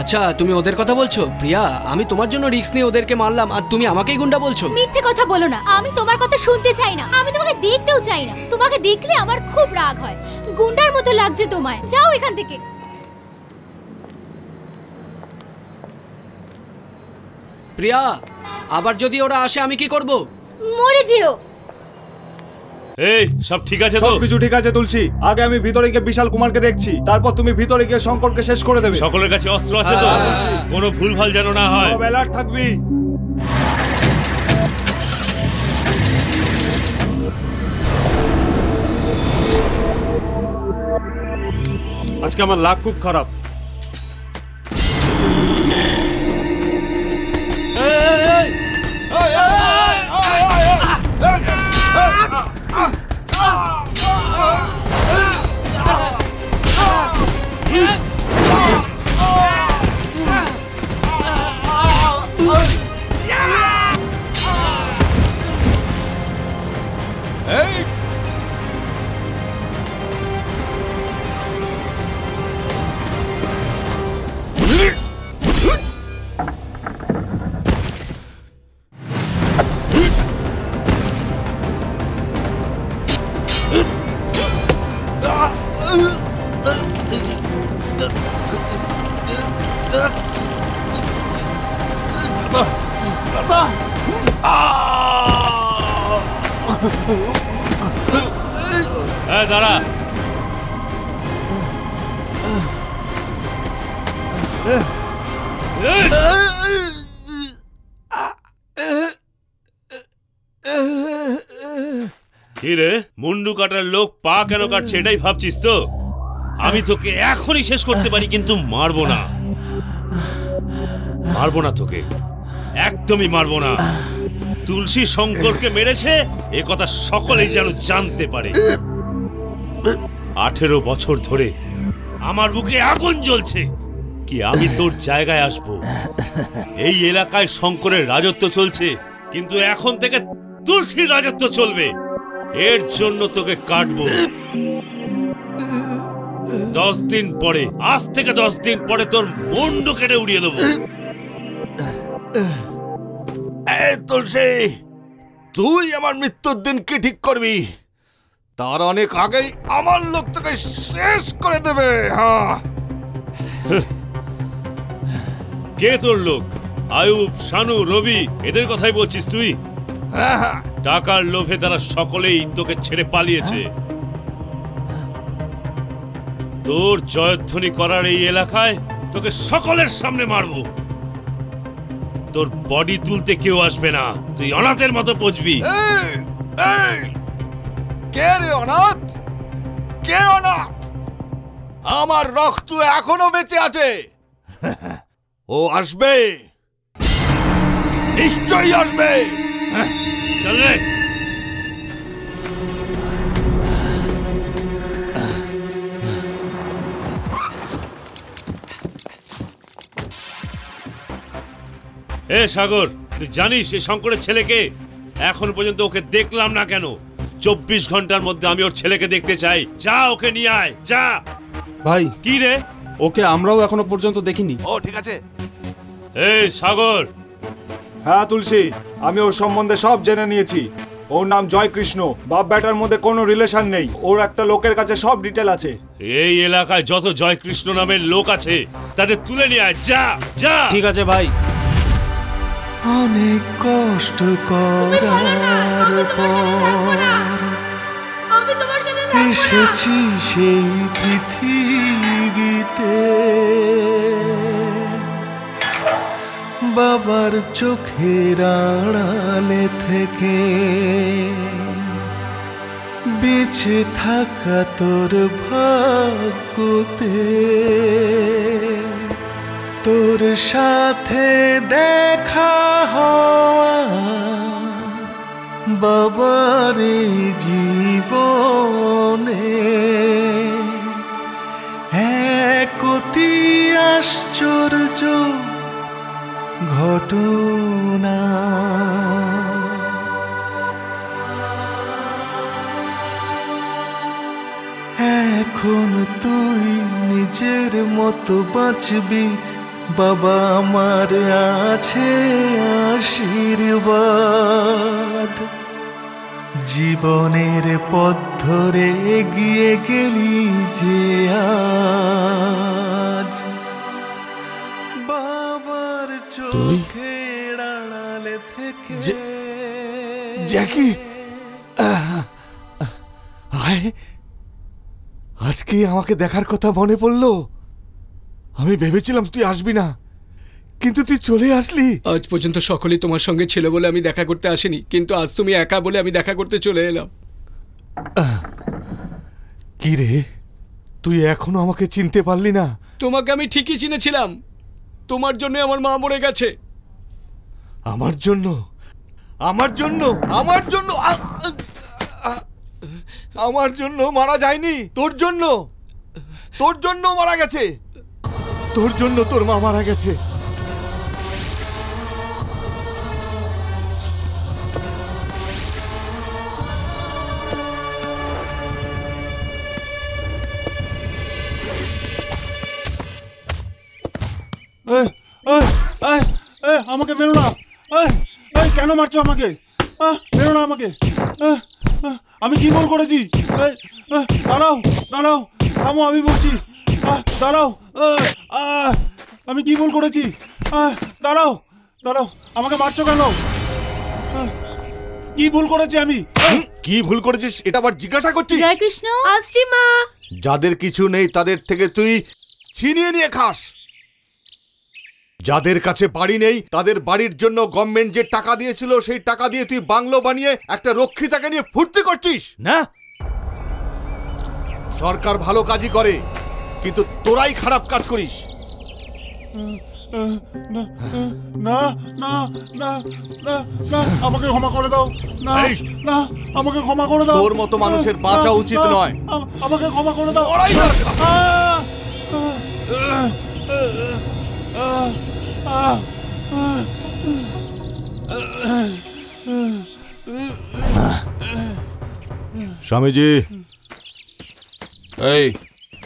[SPEAKER 5] আচ্ছা, তুমি ওদের কথা বলছো? প্রিয়া, আমি তোমার জন্য রিস্ক নিয়ে ওদেরকে মারলাম আর তুমি আমাকেই গুন্ডা বলছো?
[SPEAKER 14] মিথ্যে কথা বলো না, আমি তোমার কথা শুনতে চাই না, আমি তোমাকে দেখতেও চাই না। তোমাকে দেখলে আমার খুব রাগ হয়, গুন্ডার মতো লাগছে তোমায়। যাও এখান থেকে।
[SPEAKER 5] প্রিয়া, আবার যদি ওরা আসে আমি কি করব?
[SPEAKER 14] মরে যেও।
[SPEAKER 8] এই, সব ঠিক আছে তো?
[SPEAKER 16] সবকিছু ঠিক আছে তুলসী, আগে আমি ভিতরে গিয়ে বিশাল কুমারকে দেখছি, তারপর তুমি ভিতরে গিয়ে শঙ্করকে শেষ করে দেবে।
[SPEAKER 8] সকলের কাছে অস্ত্র আছে তো? কোনো ভুলভাল যেন না হয়।
[SPEAKER 16] সব অ্যালার্ট থাকবি।
[SPEAKER 15] আজকে আমার লাক খুব খারাপ।
[SPEAKER 8] দাঁড়া। কি রে, মুন্ডু কাটার লোক পা কেন কাটছে এটাই ভাবছিস তো? আমি তোকে এখনই শেষ করতে পারি, কিন্তু মারবো না। মারবো না তোকে, একদমই মারবো না। তুলসী শঙ্করকে মেরেছে এ কথা সকলেই যেন জানতে পারে। 18 বছর ধরে আমার বুকে আগুন জ্বলছে কি আমি তোর জায়গায় আসব। এই এলাকায় শঙ্করের রাজত্ব চলছে, কিন্তু এখন থেকে তুলসীর রাজত্ব চলবে। এর জন্য তোকে কাটবো। 10 দিন পরে, আজ থেকে 10 দিন পরে তোর মুন্ডু কেটে উড়িয়ে দেবো।
[SPEAKER 2] তুলসী, তুই আমার মৃত্যুর দিন কি ঠিক করবি? তার অনেক আগেই আমার লোক তোকে শেষ করে দেবে। হ্যাঁ,
[SPEAKER 8] কে তোর লোক? আয়ুব, শানু, রবি, এদের কথাই বলছিস তুই? টাকার লোভে তারা সকলেই তোকে ছেড়ে পালিয়েছে। তোর জয়ধ্বনি করার এই এলাকায় তোকে সকলের সামনে মারবো। তোর বডি তুলতে কেউ আসবে না, তুই অনাথের মতো পচবি।
[SPEAKER 2] কে রে অনাথ? কে অনাথ? আমার রক্ত এখনো বেঁচে আছে। ও আসবে, নিশ্চয়ই আসবে।
[SPEAKER 8] চল রে। এ সাগর, তুই জানিস এই শঙ্করের ছেলেকে? এখন পর্যন্ত ওকে দেখলাম না কেন? 24 ঘন্টার মধ্যে আমি ওর ছেলেকে দেখতে চাই। যা, ওকে নিয়ে আয়, যা।
[SPEAKER 15] ভাই,
[SPEAKER 8] কি রে?
[SPEAKER 15] ওকে আমরাও এখনো পর্যন্ত দেখিনি।
[SPEAKER 2] ও ঠিক আছে।
[SPEAKER 8] এই সাগর।
[SPEAKER 16] হ্যাঁ তুলসী, আমি ওর সম্বন্ধে সব জেনে নিয়েছি। ওর নাম জয়কৃষ্ণ। বাপ বেটার মধ্যে কোনো রিলেশন নেই। ওর একটা লোকের কাছে সব ডিটেল আছে।
[SPEAKER 8] এই এলাকায় যত জয়কৃষ্ণ নামের লোক আছে তাদের তুলে নিয়ে আয়, যা যা।
[SPEAKER 15] ঠিক আছে ভাই।
[SPEAKER 19] অনেক কষ্ট করার পর এসেছি সেই পৃথিবীতে। বাবার চোখের আড়ালে থেকে বেঁচে থাকা তোর ভাগ্যতে। তোর সাথে দেখা হওয়া বাবার জীবনে এক অতি আশ্চর্য ঘটনা। এখন তুই নিজের মতো বাঁচবি, বাবা আমার আছে আশীর্বাদ। জীবনের পথ ধরে এগিয়ে গেলি যে আজ, বাবার চোখের আড়ালে থেকে।
[SPEAKER 2] জ্যাকি, আজকে আমাকে দেখার কথা মনে পড়লো। আমি ভেবেছিলাম তুই আসবি না, কিন্তু তুই চলে আসলি।
[SPEAKER 5] আজ পর্যন্ত সকলেই তোমার সঙ্গে ছিল বলে আমি দেখা করতে আসিনি, কিন্তু আজ তুমি একা বলে আমি দেখা করতে চলে এলাম।
[SPEAKER 2] কি রে, তুই এখনো আমাকে চিনতে পারলি না?
[SPEAKER 5] তোমাকে আমি ঠিকই চিনেছিলাম। তোমার জন্য আমার মা মরে গেছে।
[SPEAKER 2] আমার জন্য? আমার জন্য? আমার জন্য? আমার জন্য মারা যায়নি, তোর জন্য। তোর জন্য মারা গেছে। তোর জন্য তোর মা মারা গেছে।
[SPEAKER 15] আমাকে মেরো না। কেন মারছো আমাকে? মেরো না আমাকে। আমি কি ভুল করেছি? দাঁড়াও দাঁড়াও, থামো, আমি বলছি। দাঁড়াও, আমি কি ভুল করেছি? দাঁড়াও দাঁড়াও, আমাকে মারছো কেন? কি ভুল করেছি আমি?
[SPEAKER 2] কি ভুল করেছিস এটা আবার জিজ্ঞাসা করছিস?
[SPEAKER 20] জয় কৃষ্ণ। আসছি মা।
[SPEAKER 2] যাদের কিছু নেই তাদের থেকে তুই ছিনিয়ে নিয়ে খাস। যাদের কাছে বাড়ি নেই তাদের বাড়ির জন্য গভর্নমেন্ট যে টাকা দিয়েছিল সেই টাকা দিয়ে তুই বাংলো বানিয়ে একটা রক্ষিতাকে নিয়ে ফুর্তি করছিস না? সরকার ভালো কাজই করে, কিন্তু তোরাই খারাপ কাজ করিস।
[SPEAKER 15] না না না না না না, আমাকে ক্ষমা করে দাও। না না, আমাকে ক্ষমা করে দাও।
[SPEAKER 2] তোর মতো মানুষের বাঁচা উচিত নয়।
[SPEAKER 15] আমাকে ক্ষমা করে দাও।
[SPEAKER 2] স্বামীজি,
[SPEAKER 7] এই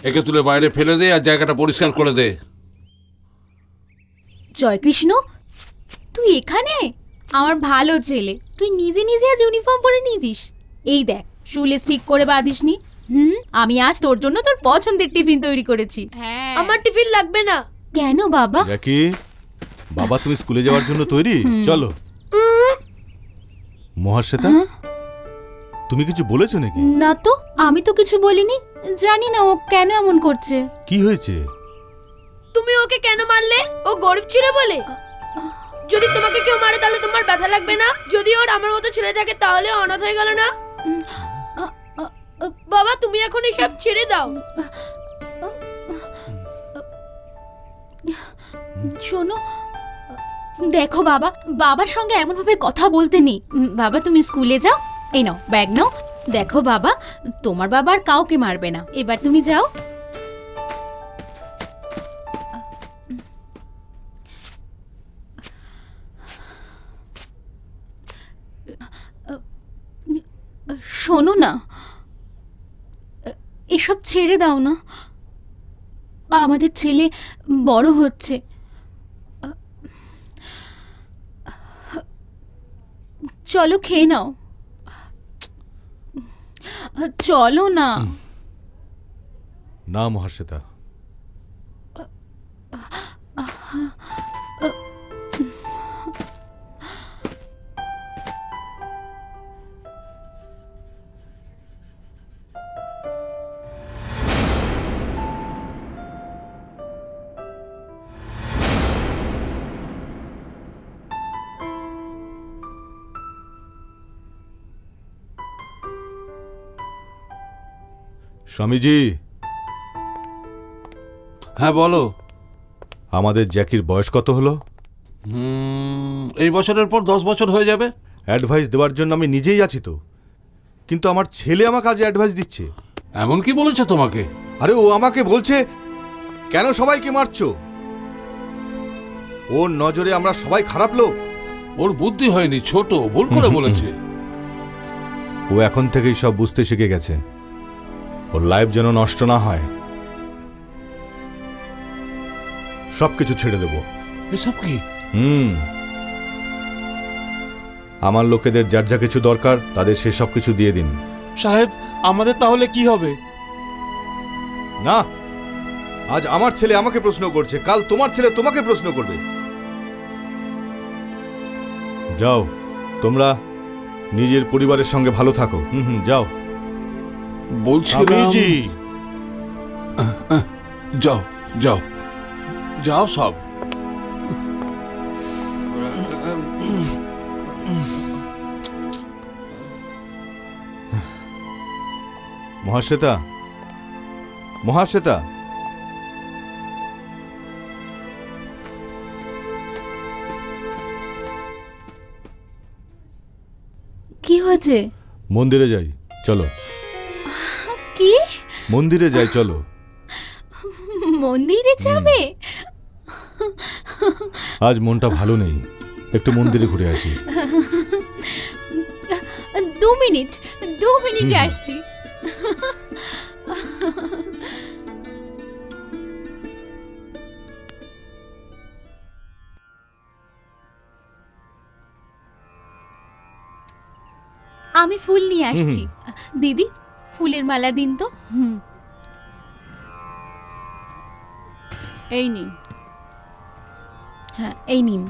[SPEAKER 7] একে তুলে বাইরে ফেলে দে আর জায়গাটা পরিষ্কার করে দে।
[SPEAKER 20] জয় কৃষ্ণ, তুই এখানে? আমার ভালো ছেলে, তুই নিজে নিজে আজ ইউনিফর্ম পরে নিয়েছিস। এই দেখ, শুলে স্টিক করে বাঁধিসনি। আমি আজ তোর জন্য তোর পছন্দের টিফিন তৈরি করেছি। আমার টিফিন লাগবে না। কেন বাবা?
[SPEAKER 2] কি বাবা, তুমি স্কুলে যাওয়ার জন্য তৈরি? চলো। মহাশ্বেতা, তুমি কিছু বলেছো নাকি?
[SPEAKER 20] না তো, আমি তো কিছু বলিনি। জানি না ও কেন এমন করছে।
[SPEAKER 2] কি হয়েছে?
[SPEAKER 21] তুমি ওকে কেন মারলে? ও গরিব ছিল বলে? যদি তোমাকে কেউ মারে তাহলে তোমার ব্যথা লাগবে না? যদি ওর আমার মতো ছেলে থাকে তাহলে অনাথ হয়ে গেল না? বাবা, তুমি এখন এসব ছেড়ে দাও।
[SPEAKER 20] শোনো, দেখো বাবা, বাবার সঙ্গে এমন ভাবে কথা বলতে নেই। বাবা, তুমি স্কুলে যাও। এই নাও ব্যাগ নাও। দেখো বাবা, তোমার বাবা আর কাউকে মারবে না। এবার তুমি যাও। শোনো না, এসব ছেড়ে দাও না। আমাদের ছেলে বড় হচ্ছে। চলো খেয়ে নাও। চলো না।
[SPEAKER 2] না মহাশ্বেতা, স্বামীজি।
[SPEAKER 7] হ্যাঁ বলো।
[SPEAKER 2] আমাদের জ্যাকির বয়স কত হলো?
[SPEAKER 7] এই বছরের পর 10 বছর হয়ে যাবে।
[SPEAKER 2] অ্যাডভাইস দেওয়ার জন্য আমি নিজেই আছি তো, কিন্তু আমার ছেলে আমাকে আজ অ্যাডভাইস দিচ্ছে।
[SPEAKER 7] এমন কি বলেছে তোমাকে?
[SPEAKER 2] আরে ও আমাকে বলছে কেন সবাইকে মারছো? ওর নজরে আমরা সবাই খারাপ লোক।
[SPEAKER 7] ওর বুদ্ধি হয়নি, ছোট, ভুল করে বলেছে।
[SPEAKER 2] ও এখন থেকেই সব বুঝতে শিখে গেছে। ওর লাইফ যেন নষ্ট না হয়। সবকিছু ছেড়ে দেব।
[SPEAKER 7] এসব কি?
[SPEAKER 2] আমার লোকেদের যার যা কিছু দরকার তাদের সে সব কিছু দিয়ে দিন।
[SPEAKER 15] সাহেব, আমাদের তাহলে কি হবে?
[SPEAKER 2] না, আজ আমার ছেলে আমাকে প্রশ্ন করছে, কাল তোমার ছেলে তোমাকে প্রশ্ন করবে। যাও, তোমরা নিজের পরিবারের সঙ্গে ভালো থাকো। যাও।
[SPEAKER 7] বলছিলাম, যাও যাও যাও সব।
[SPEAKER 2] মহাশ্বেতা, মহাশ্বেতা,
[SPEAKER 20] কি হয়েছে?
[SPEAKER 2] মন্দিরে যাই, চলো।
[SPEAKER 20] কি?
[SPEAKER 2] মন্দিরে যাই, চলো।
[SPEAKER 20] মন্দিরে যাবে?
[SPEAKER 2] আজ মনটা ভালো নেই, একটু মন্দিরে ঘুরে আসি।
[SPEAKER 20] 2 মিনিট, 2 মিনিটে আসছি। আমি ফুল নিয়ে আসছি। দিদি, ফুলের মালা দিন তো। এই নিন। হ্যাঁ, এই নিন।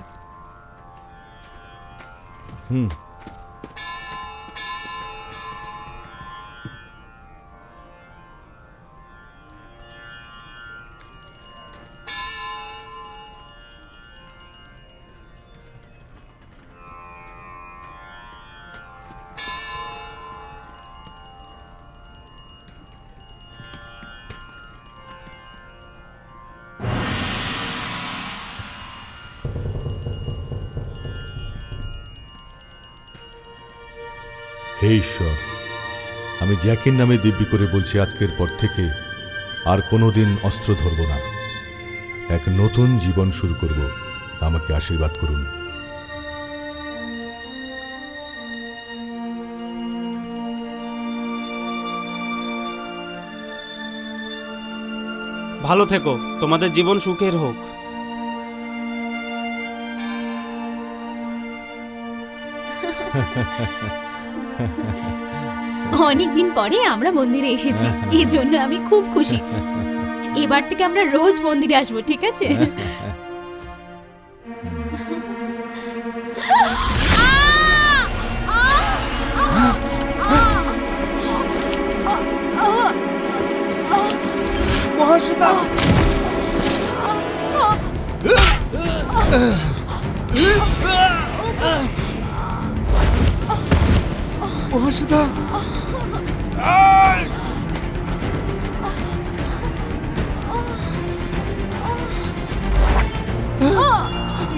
[SPEAKER 2] হে ঈশ্বর, আমি জ্যাকির নামে দিব্যি করে বলছি আজকের পর থেকে আর কোনোদিন অস্ত্র ধরব না। এক নতুন জীবন শুরু করব। আমাকে আশীর্বাদ করুন।
[SPEAKER 6] ভালো থেকো, তোমাদের জীবন সুখের হোক।
[SPEAKER 20] অনেকদিন পরে আমরা মন্দিরে এসেছি, এই জন্য আমি খুব খুশি। এবার থেকে আমরা রোজ মন্দিরে আসবো, ঠিক আছে?
[SPEAKER 19] মহাশ্বেতা! মহাশ্বেতা!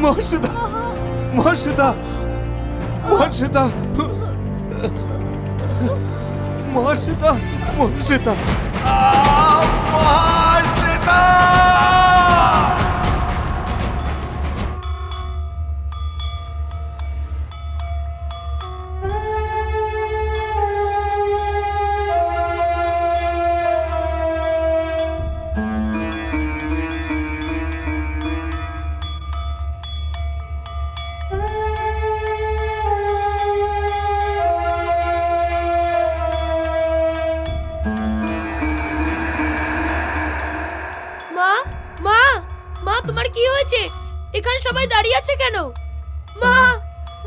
[SPEAKER 19] মহাশ্বেতা! মহাশ্বেতা! মহাশ্বেতা! মহাশ্বেতা! মহাশ্বেতা! মহাশ্বেতা!
[SPEAKER 21] এখানে সবাই দাঁড়িয়ে আছে কেন? মা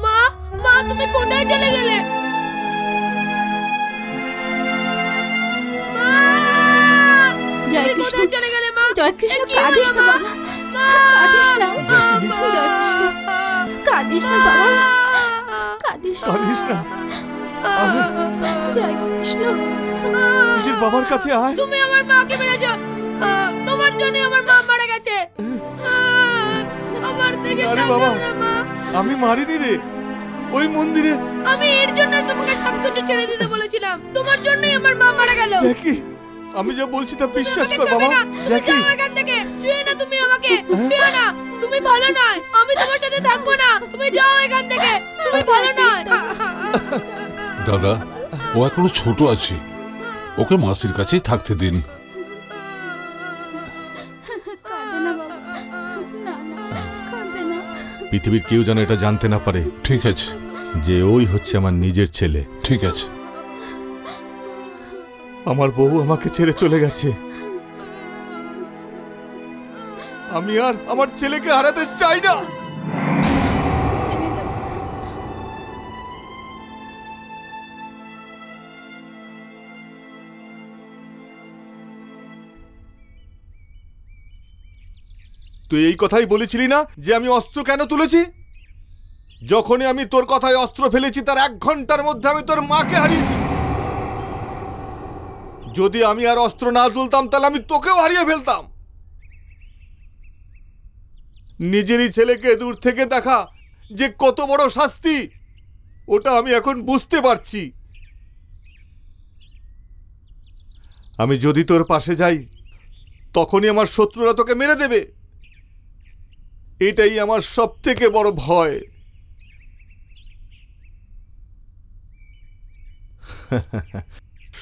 [SPEAKER 21] মা মা তুমি কোথায় চলে গেলে?
[SPEAKER 1] জয় কৃষ্ণ চলে গেলে মা। জয় কৃষ্ণ, কাঁদিস না বাবা, কাঁদিস না। জয় কৃষ্ণ, কাঁদিস না বাবা, কাঁদিস না। জয় কৃষ্ণ,
[SPEAKER 19] নিজের বাবার কাছে আয়।
[SPEAKER 21] তুমি আমার মাকে মেরেছো, তোমার জন্য আমার মা মারা গেছে।
[SPEAKER 19] আরে বাবা, আমি মারিনি রে, ওই মন্দিরে।
[SPEAKER 21] আমি এর জন্য তোমাকে সবকিছু ছেড়ে দিতে বলেছিলাম, তোমার জন্যই আমার মা মারা গেল।
[SPEAKER 19] জ্যাকি, আমি যা বলছি তা বিশ্বাস কর বাবা। জ্যাকি,
[SPEAKER 21] এখান থেকে ছুঁয়ে না তুমি আমাকে, ছুঁয়ে না, তুমি ভালো নয়, আমি তোমার সাথে থাকবো না, তুমি যাও এখান থেকে, তুমি ভালো নয়।
[SPEAKER 7] দাদা, ও এখনো ছোট আছে, ওকে মাসির কাছেই থাকতে দিন।
[SPEAKER 2] পৃথিবীর কেউ যেন এটা জানতে না পারে।
[SPEAKER 7] ঠিক আছে।
[SPEAKER 2] যে ওই হচ্ছে আমার নিজের ছেলে।
[SPEAKER 7] ঠিক আছে।
[SPEAKER 2] আমার বউ আমাকে ছেড়ে চলে গেছে, আমি আর আমার ছেলেকে হারাতে চাই না। তুই এই কথাই বলেছিলি না যে আমি অস্ত্র কেন তুলেছি? যখনই আমি তোর কথায় অস্ত্র ফেলেছি তার 1 ঘন্টার মধ্যে আমি তোর মাকে হারিয়েছি। যদি আমি আর অস্ত্র না তুলতাম তাহলে আমি তোকেও হারিয়ে ফেলতাম। নিজেরই ছেলেকে দূর থেকে দেখা যে কত বড় শাস্তি, ওটা আমি এখন বুঝতে পারছি। আমি যদি তোর পাশে যাই তখনই আমার শত্রুরা তোকে মেরে দেবে, এটাই আমার সবথেকে বড় ভয়।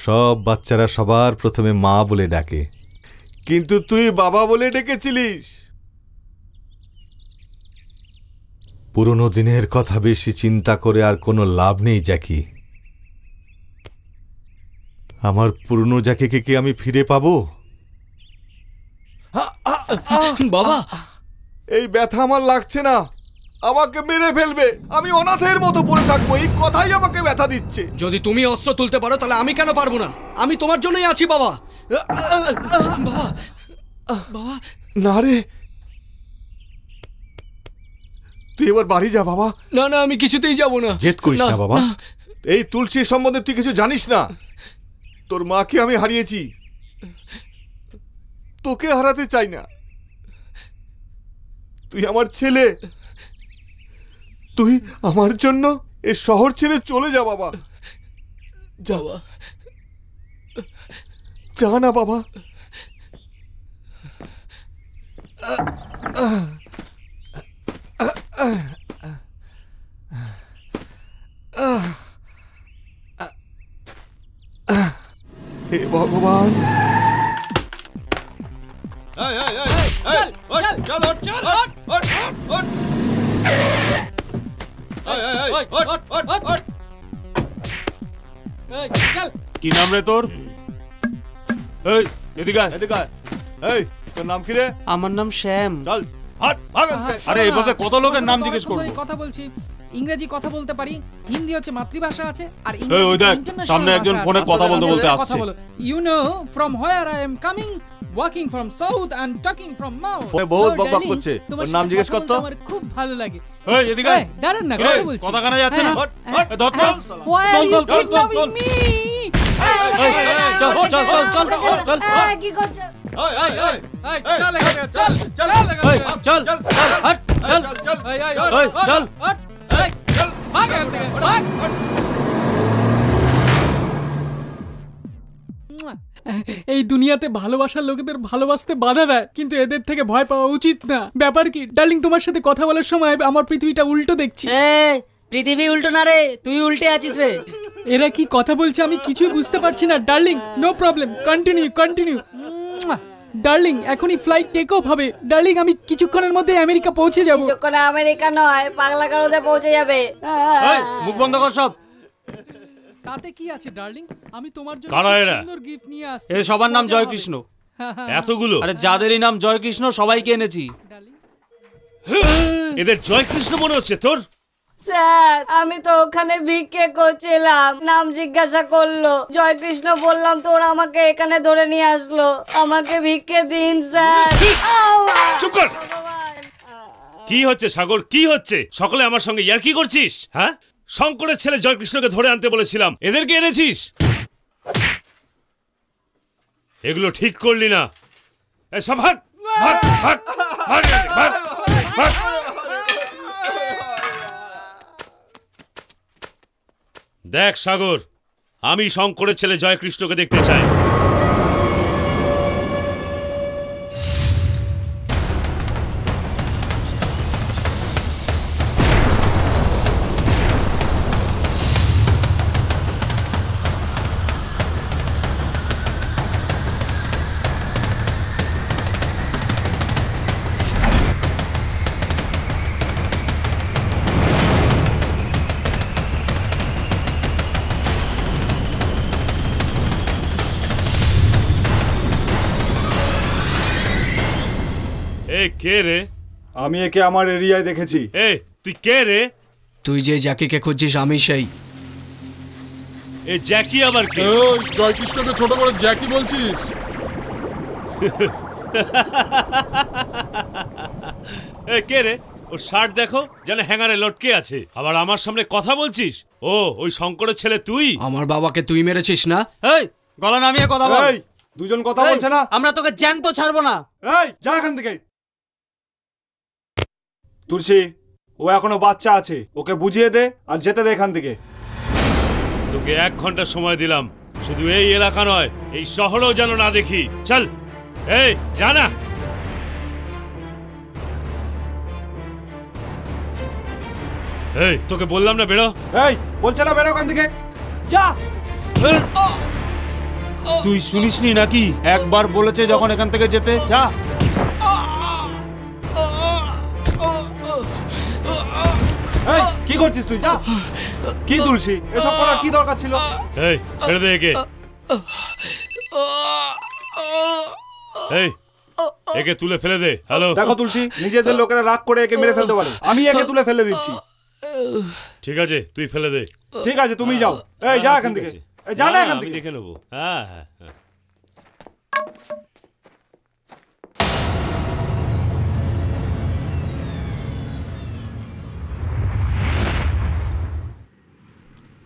[SPEAKER 2] সব বাচ্চারা সবার প্রথমে মা বলে ডাকে, কিন্তু তুই বাবা বলে ডেকেছিলিস। পুরনো দিনের কথা বেশি চিন্তা করে আর কোনো লাভ নেই জ্যাকি। আমার পুরনো জ্যাকিকে কি আমি ফিরে পাবো?
[SPEAKER 5] বাবা,
[SPEAKER 2] এই ব্যথা আমার লাগছে না, আমাকে মেরে ফেলবে, আমি অনাথের মতো পড়ে থাকবো, এই কথাই আমাকে ব্যথা দিচ্ছে।
[SPEAKER 5] যদি তুমি অস্ত্র তুলতে পারো তাহলে আমি কেন পারবো না? আমি তোমার জন্যই আছি বাবা।
[SPEAKER 2] বাবা না রে, তুই এবার বাড়ি যা বাবা।
[SPEAKER 5] না না, আমি কিছুতেই যাব না।
[SPEAKER 2] জেদ করিস না বাবা, এই তুলসীর সম্বন্ধে তুই কিছু জানিস না। তোর মাকে আমি হারিয়েছি, তোকে হারাতে চাই না। তুই আমার ছেলে, তুই আমার জন্য এই শহর ছেড়ে চলে যা বাবা।
[SPEAKER 19] যাওয়া যা না বাবা। হে ভগবান,
[SPEAKER 15] কি নাম রে তোর? এই এদিকে আয়।
[SPEAKER 2] এদিকে আয়। এই তোর নাম কি রে?
[SPEAKER 6] আমার নাম শ্যাম।
[SPEAKER 2] চল হাট ভাগ এখান থেকে।
[SPEAKER 15] আরে এইভাবে কত লোকের নাম জিজ্ঞেস করব?
[SPEAKER 18] কথা বলছি, ইংরেজি কথা বলতে পারি, হিন্দি হচ্ছে মাতৃভাষা আছে, আর
[SPEAKER 15] এই ওই দেখ সামনে একজন ফোনে কথা বলতে বলতে আসছে।
[SPEAKER 18] You know from where I am coming, walking from south and talking from north.
[SPEAKER 2] ফোনে বহুত বকবক করছে, ওর নাম জিজ্ঞেস কর তো।
[SPEAKER 18] আমার খুব ভালো লাগে।
[SPEAKER 15] এই এদিকে আয়।
[SPEAKER 18] দাঁড়ান না, কথা বলছি।
[SPEAKER 15] কথা কানে যাচ্ছে না? ধর
[SPEAKER 18] Why are you kidnapping me?
[SPEAKER 6] চল চল চল চল চল।
[SPEAKER 1] কি করছো?
[SPEAKER 18] চল এখানে, চল চল
[SPEAKER 6] চল চল হট চল চল চল।
[SPEAKER 18] ভাগ এখান থেকে, ভাগ। এই দুনিয়াতে ভালোবাসার লোকেদের ভালোবাসতে বাধা দেয়, কিন্তু এদের থেকে ভয় পাওয়া উচিত না। ব্যাপার কি ডার্লিং, তোমার সাথে কথা বলার সময় আমার পৃথিবীটা উল্টো দেখছি।
[SPEAKER 17] পৃথিবী উল্টো না রে, তুই উল্টে আছিস রে।
[SPEAKER 18] এরা কি কথা বলছে আমি কিছুই বুঝতে পারছি না। Darling no problem, continue continue. Darling এখনই ফ্লাইট টেক অফ হবে। ডার্লিং আমি কিছুক্ষণের মধ্যে আমেরিকা পৌঁছে যাব।
[SPEAKER 1] কিছুক্ষণে আমেরিকা নয়, পাগলা গারদে পৌঁছে যাবে।
[SPEAKER 6] মুখ বন্ধ কর সব।
[SPEAKER 18] তাতে কি আছে ডার্লিং, আমি তোমার জন্য
[SPEAKER 8] কারা এরা?
[SPEAKER 18] সুন্দর গিফট নিয়ে আসছি।
[SPEAKER 6] এর সবার নাম জয়কৃষ্ণ।
[SPEAKER 8] এতগুলো?
[SPEAKER 6] আরে যাদেরই নাম জয়কৃষ্ণ সবাইকে এনেছি।
[SPEAKER 8] এদের জয়কৃষ্ণ মনে হচ্ছে তোর?
[SPEAKER 1] স্যার আমি তো ওখানে ভিক্ষে করছিলাম, নাম জিজ্ঞাসা করলো, জয়কৃষ্ণ বললাম, তো ওরা আমাকে এখানে ধরে নিয়ে আসলো। আমাকে ভিক্ষে দিন স্যার।
[SPEAKER 8] চুপ কর। কি হচ্ছে সাগর, কি হচ্ছে? সকলে আমার সঙ্গে ইয়ার্কি করছিস? হ্যাঁ, শঙ্করের ছেলে জয়কৃষ্ণকে ধরে আনতে বলেছিলাম, এদেরকে এনেছিস। এগুলো ঠিক করলি না। এসব ভাগ ভাগ ভাগ ভাগ ভাগ ভাগ। দেখ সাগর, আমি শঙ্করের ছেলে জয়কৃষ্ণকে দেখতে চাই। কে রে?
[SPEAKER 16] আমি একে আমার এরিয়ায় দেখেছি।
[SPEAKER 8] তুই কে রে?
[SPEAKER 5] তুই যে জ্যাকিকে খুঁজছিস আমি সেই।
[SPEAKER 8] এ জ্যাকি আবার কে?
[SPEAKER 11] জয়কৃষ্ণকে ছোট করে জ্যাকি বলছিস?
[SPEAKER 8] কে রে? ওর শার্ট দেখো, যেন হ্যাঙ্গারে লটকে আছে, আবার আমার সামনে কথা বলছিস। ও ওই শঙ্করের ছেলে তুই?
[SPEAKER 5] আমার বাবাকে তুই মেরেছিস না?
[SPEAKER 6] এই গলা নামিয়ে কথা বল।
[SPEAKER 16] এই দুজন কথা বলছে না?
[SPEAKER 17] আমরা তোকে জ্যান্ত ছাড়বো না।
[SPEAKER 16] এই যা এখান থেকে। তুলসী, ও এখনো বাচ্চা আছে, ওকে বুঝিয়ে দে আর যেতে দে এখান থেকে।
[SPEAKER 8] তোকে 1 ঘন্টা সময় দিলাম, শুধু এই এলাকা নয়, এই শহরেও যেন না দেখি। চল, এই যা না। এই তোকে বললাম না বেরো।
[SPEAKER 16] এই বলছে না বেরো এখান থেকে, যা।
[SPEAKER 6] তুই শুনিসনি নাকি? একবার বলেছে যখন এখান থেকে যেতে, যা।
[SPEAKER 16] এই কি করছিস তুই? যা। কি তুলসী, এসব করার কি দরকার ছিল?
[SPEAKER 8] এই ছেড়ে দে একে। এই একে তুলে ফেলে দে। হ্যালো
[SPEAKER 16] দেখো তুলসী, নিজেদের লোকেরা রাগ করে একে মেরে ফেলতে পারে, আমি একে তুলে ফেলে দিচ্ছি।
[SPEAKER 8] ঠিক আছে তুই ফেলে দে।
[SPEAKER 16] ঠিক আছে তুমি যাও। এই যা এখান থেকে, এই যা না এখান থেকে।
[SPEAKER 8] আমি দেখে নেবো। হ্যাঁ হ্যাঁ।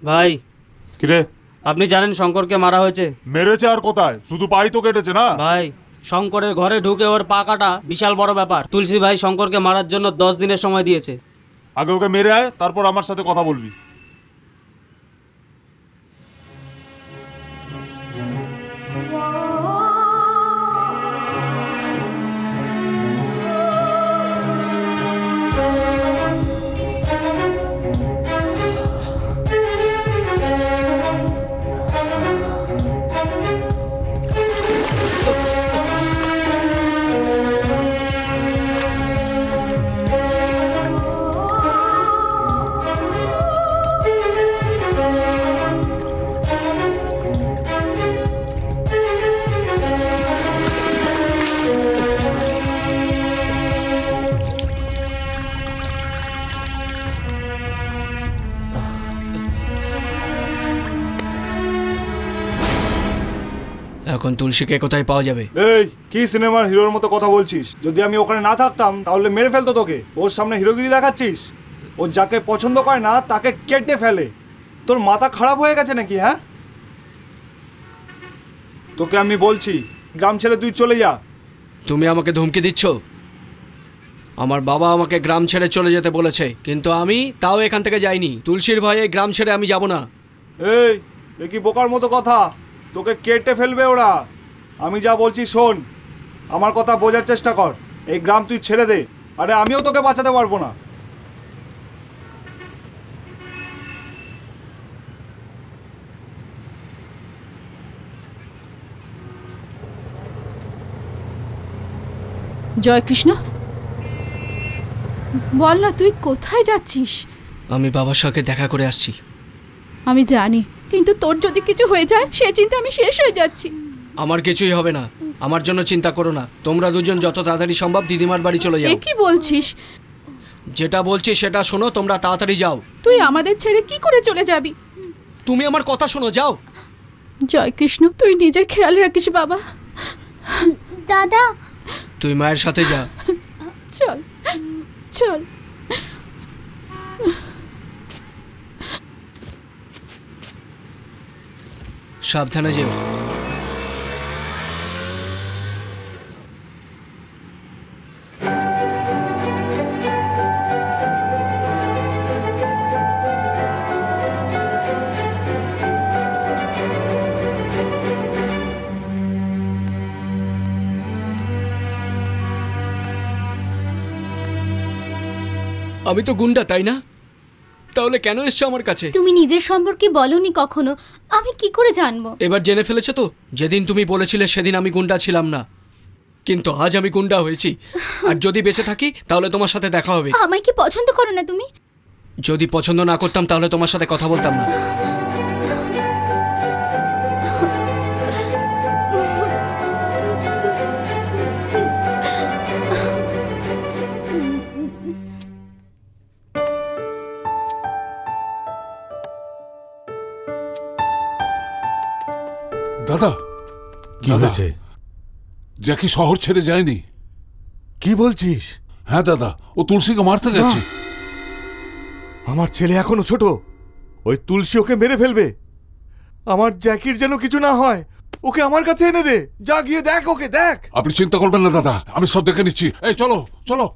[SPEAKER 17] ভাই
[SPEAKER 15] কিরে,
[SPEAKER 17] আপনি জানেন শঙ্করকে মারা হয়েছে?
[SPEAKER 15] মেরেছে আর কোথায়? শুধু পাই তো কেটেছে না?
[SPEAKER 17] ভাই শঙ্করের ঘরে ঢুকে ওর পা কাটা বিশাল বড় ব্যাপার। তুলসী ভাই শঙ্করকে মারার জন্য 10 দিনের সময় দিয়েছে।
[SPEAKER 15] আগে ওকে মেরে আয়, তারপর আমার সাথে কথা বলবি।
[SPEAKER 5] তখন তুলসীকে কোথায় পাওয়া যাবে?
[SPEAKER 16] এই কি সিনেমার হিরোর মতো কথা বলছিস? যদি আমি ওখানে না থাকতাম তাহলে মেরে ফেলতো তোকে। ওর সামনে হিরোগিরি দেখাচ্ছিস? ও যাকে পছন্দ করে না তাকে কেটে ফেলে। তোর মাথা খারাপ হয়ে গেছে নাকি? হ্যাঁ, তোকে আমি বলছি গ্রাম ছেড়ে তুই চলে যা।
[SPEAKER 5] তুমি আমাকে ধমকি দিচ্ছ? আমার বাবা আমাকে গ্রাম ছেড়ে চলে যেতে বলেছে, কিন্তু আমি তাও এখান থেকে যাইনি। তুলসীর ভয়ে গ্রাম ছেড়ে আমি যাব না।
[SPEAKER 16] এই এ কি বোকার মতো কথা? তোকে কেটে ফেলবে ওরা। আমি যা বলছি শোন, আমার কথা বোঝার চেষ্টা কর। এই গ্রাম তুই ছেড়ে দে। আরে আমিও তোকে বাঁচাতে পারবো না।
[SPEAKER 1] জয় কৃষ্ণ, বল না তুই কোথায় যাচ্ছিস?
[SPEAKER 5] আমি বাবার সঙ্গে দেখা করে আসছি।
[SPEAKER 1] আমি জানি, কিন্তু তোর যদি কিছু হয়ে যায় সে চিন্তা আমি শেষ হয়ে যাচ্ছি।
[SPEAKER 5] আমার কিছুই হবে না, আমার জন্য চিন্তা করো না। তোমরা দুজন যত তাড়াতাড়ি সম্ভব দিদিমার বাড়ি চলে যাও।
[SPEAKER 1] কি বলছিস?
[SPEAKER 5] যেটা বলছি সেটা শোনো, তোমরা তাড়াতাড়ি যাও।
[SPEAKER 1] তুই আমাদের ছেড়ে কি করে চলে যাবি?
[SPEAKER 5] তুমি আমার কথা শোনো, যাও।
[SPEAKER 1] জয় কৃষ্ণ, তুই নিজের খেয়াল রাখিস বাবা।
[SPEAKER 14] দাদা,
[SPEAKER 5] তুই মায়ের সাথে যা।
[SPEAKER 1] চল চল।
[SPEAKER 5] সাবধানে যেও। আমি তো গুন্ডা, তাই না? তাহলে কেন এসছো আমার কাছে?
[SPEAKER 20] তুমি নিজের সম্পর্কে বলনি কখনো, আমি কি করে জানবো?
[SPEAKER 5] এবার জেনে ফেলেছো তো? যেদিন তুমি বলেছিলে সেদিন আমি গুন্ডা ছিলাম না, কিন্তু আজ আমি গুন্ডা হয়েছি। আর যদি বেঁচে থাকি তাহলে তোমার সাথে দেখা হবে।
[SPEAKER 20] আমায় কি পছন্দ করো না তুমি?
[SPEAKER 5] যদি পছন্দ না করতাম তাহলে তোমার সাথে কথা বলতাম না।
[SPEAKER 7] দাদা,
[SPEAKER 2] কি হয়েছে?
[SPEAKER 7] জ্যাকি শহর ছেড়ে যায়নি।
[SPEAKER 2] কি বলছিস?
[SPEAKER 7] হ্যাঁ দাদা, ও তুলসীকে মারতে গেছে।
[SPEAKER 2] আমার ছেলে এখনো ছোট, ওই তুলসী ওকে মেরে ফেলবে। আমার জ্যাকির যেন কিছু না হয়, ওকে আমার কাছে এনে দে। যা গিয়ে দেখ, ওকে দেখ।
[SPEAKER 7] আপনি চিন্তা করবেন না দাদা, আমি সব দেখে নিচ্ছি। এই চলো চলো।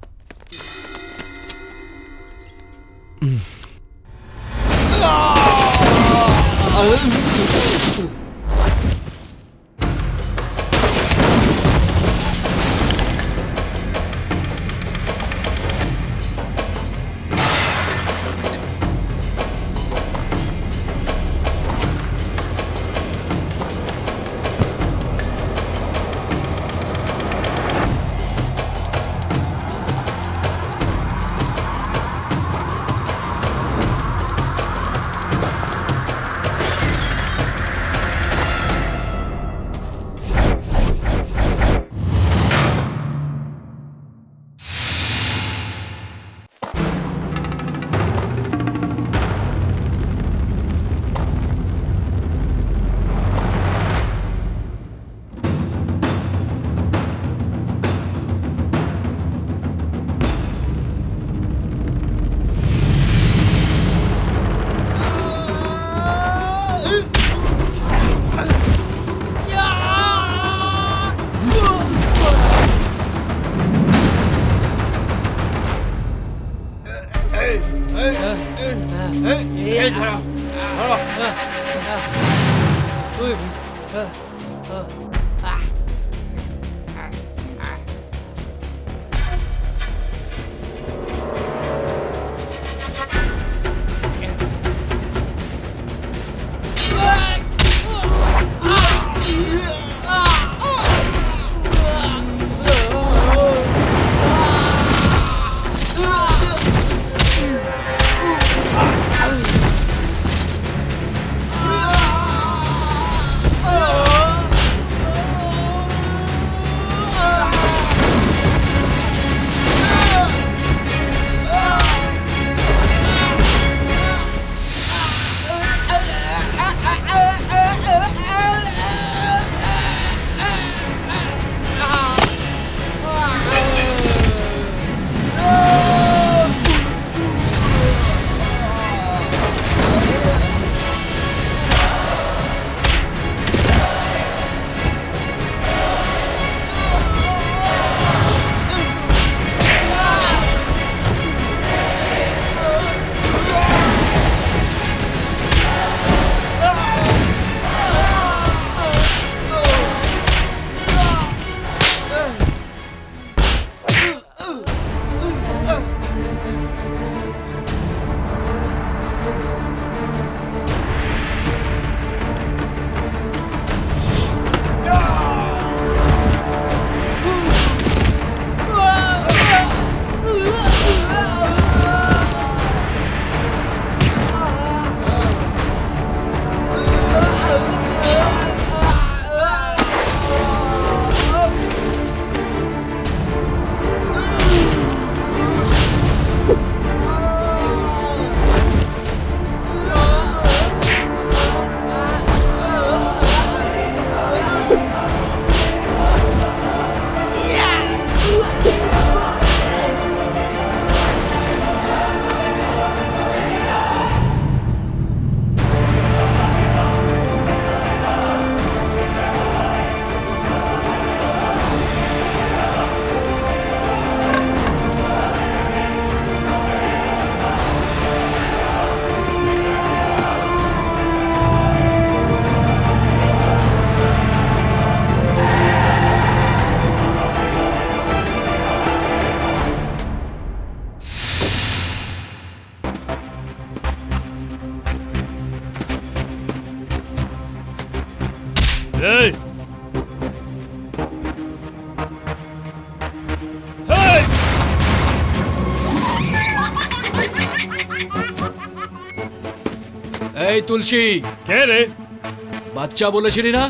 [SPEAKER 8] এই এই!
[SPEAKER 5] এই তুলসী,
[SPEAKER 8] কে রে?
[SPEAKER 5] বাচ্চা বলেছিলি না?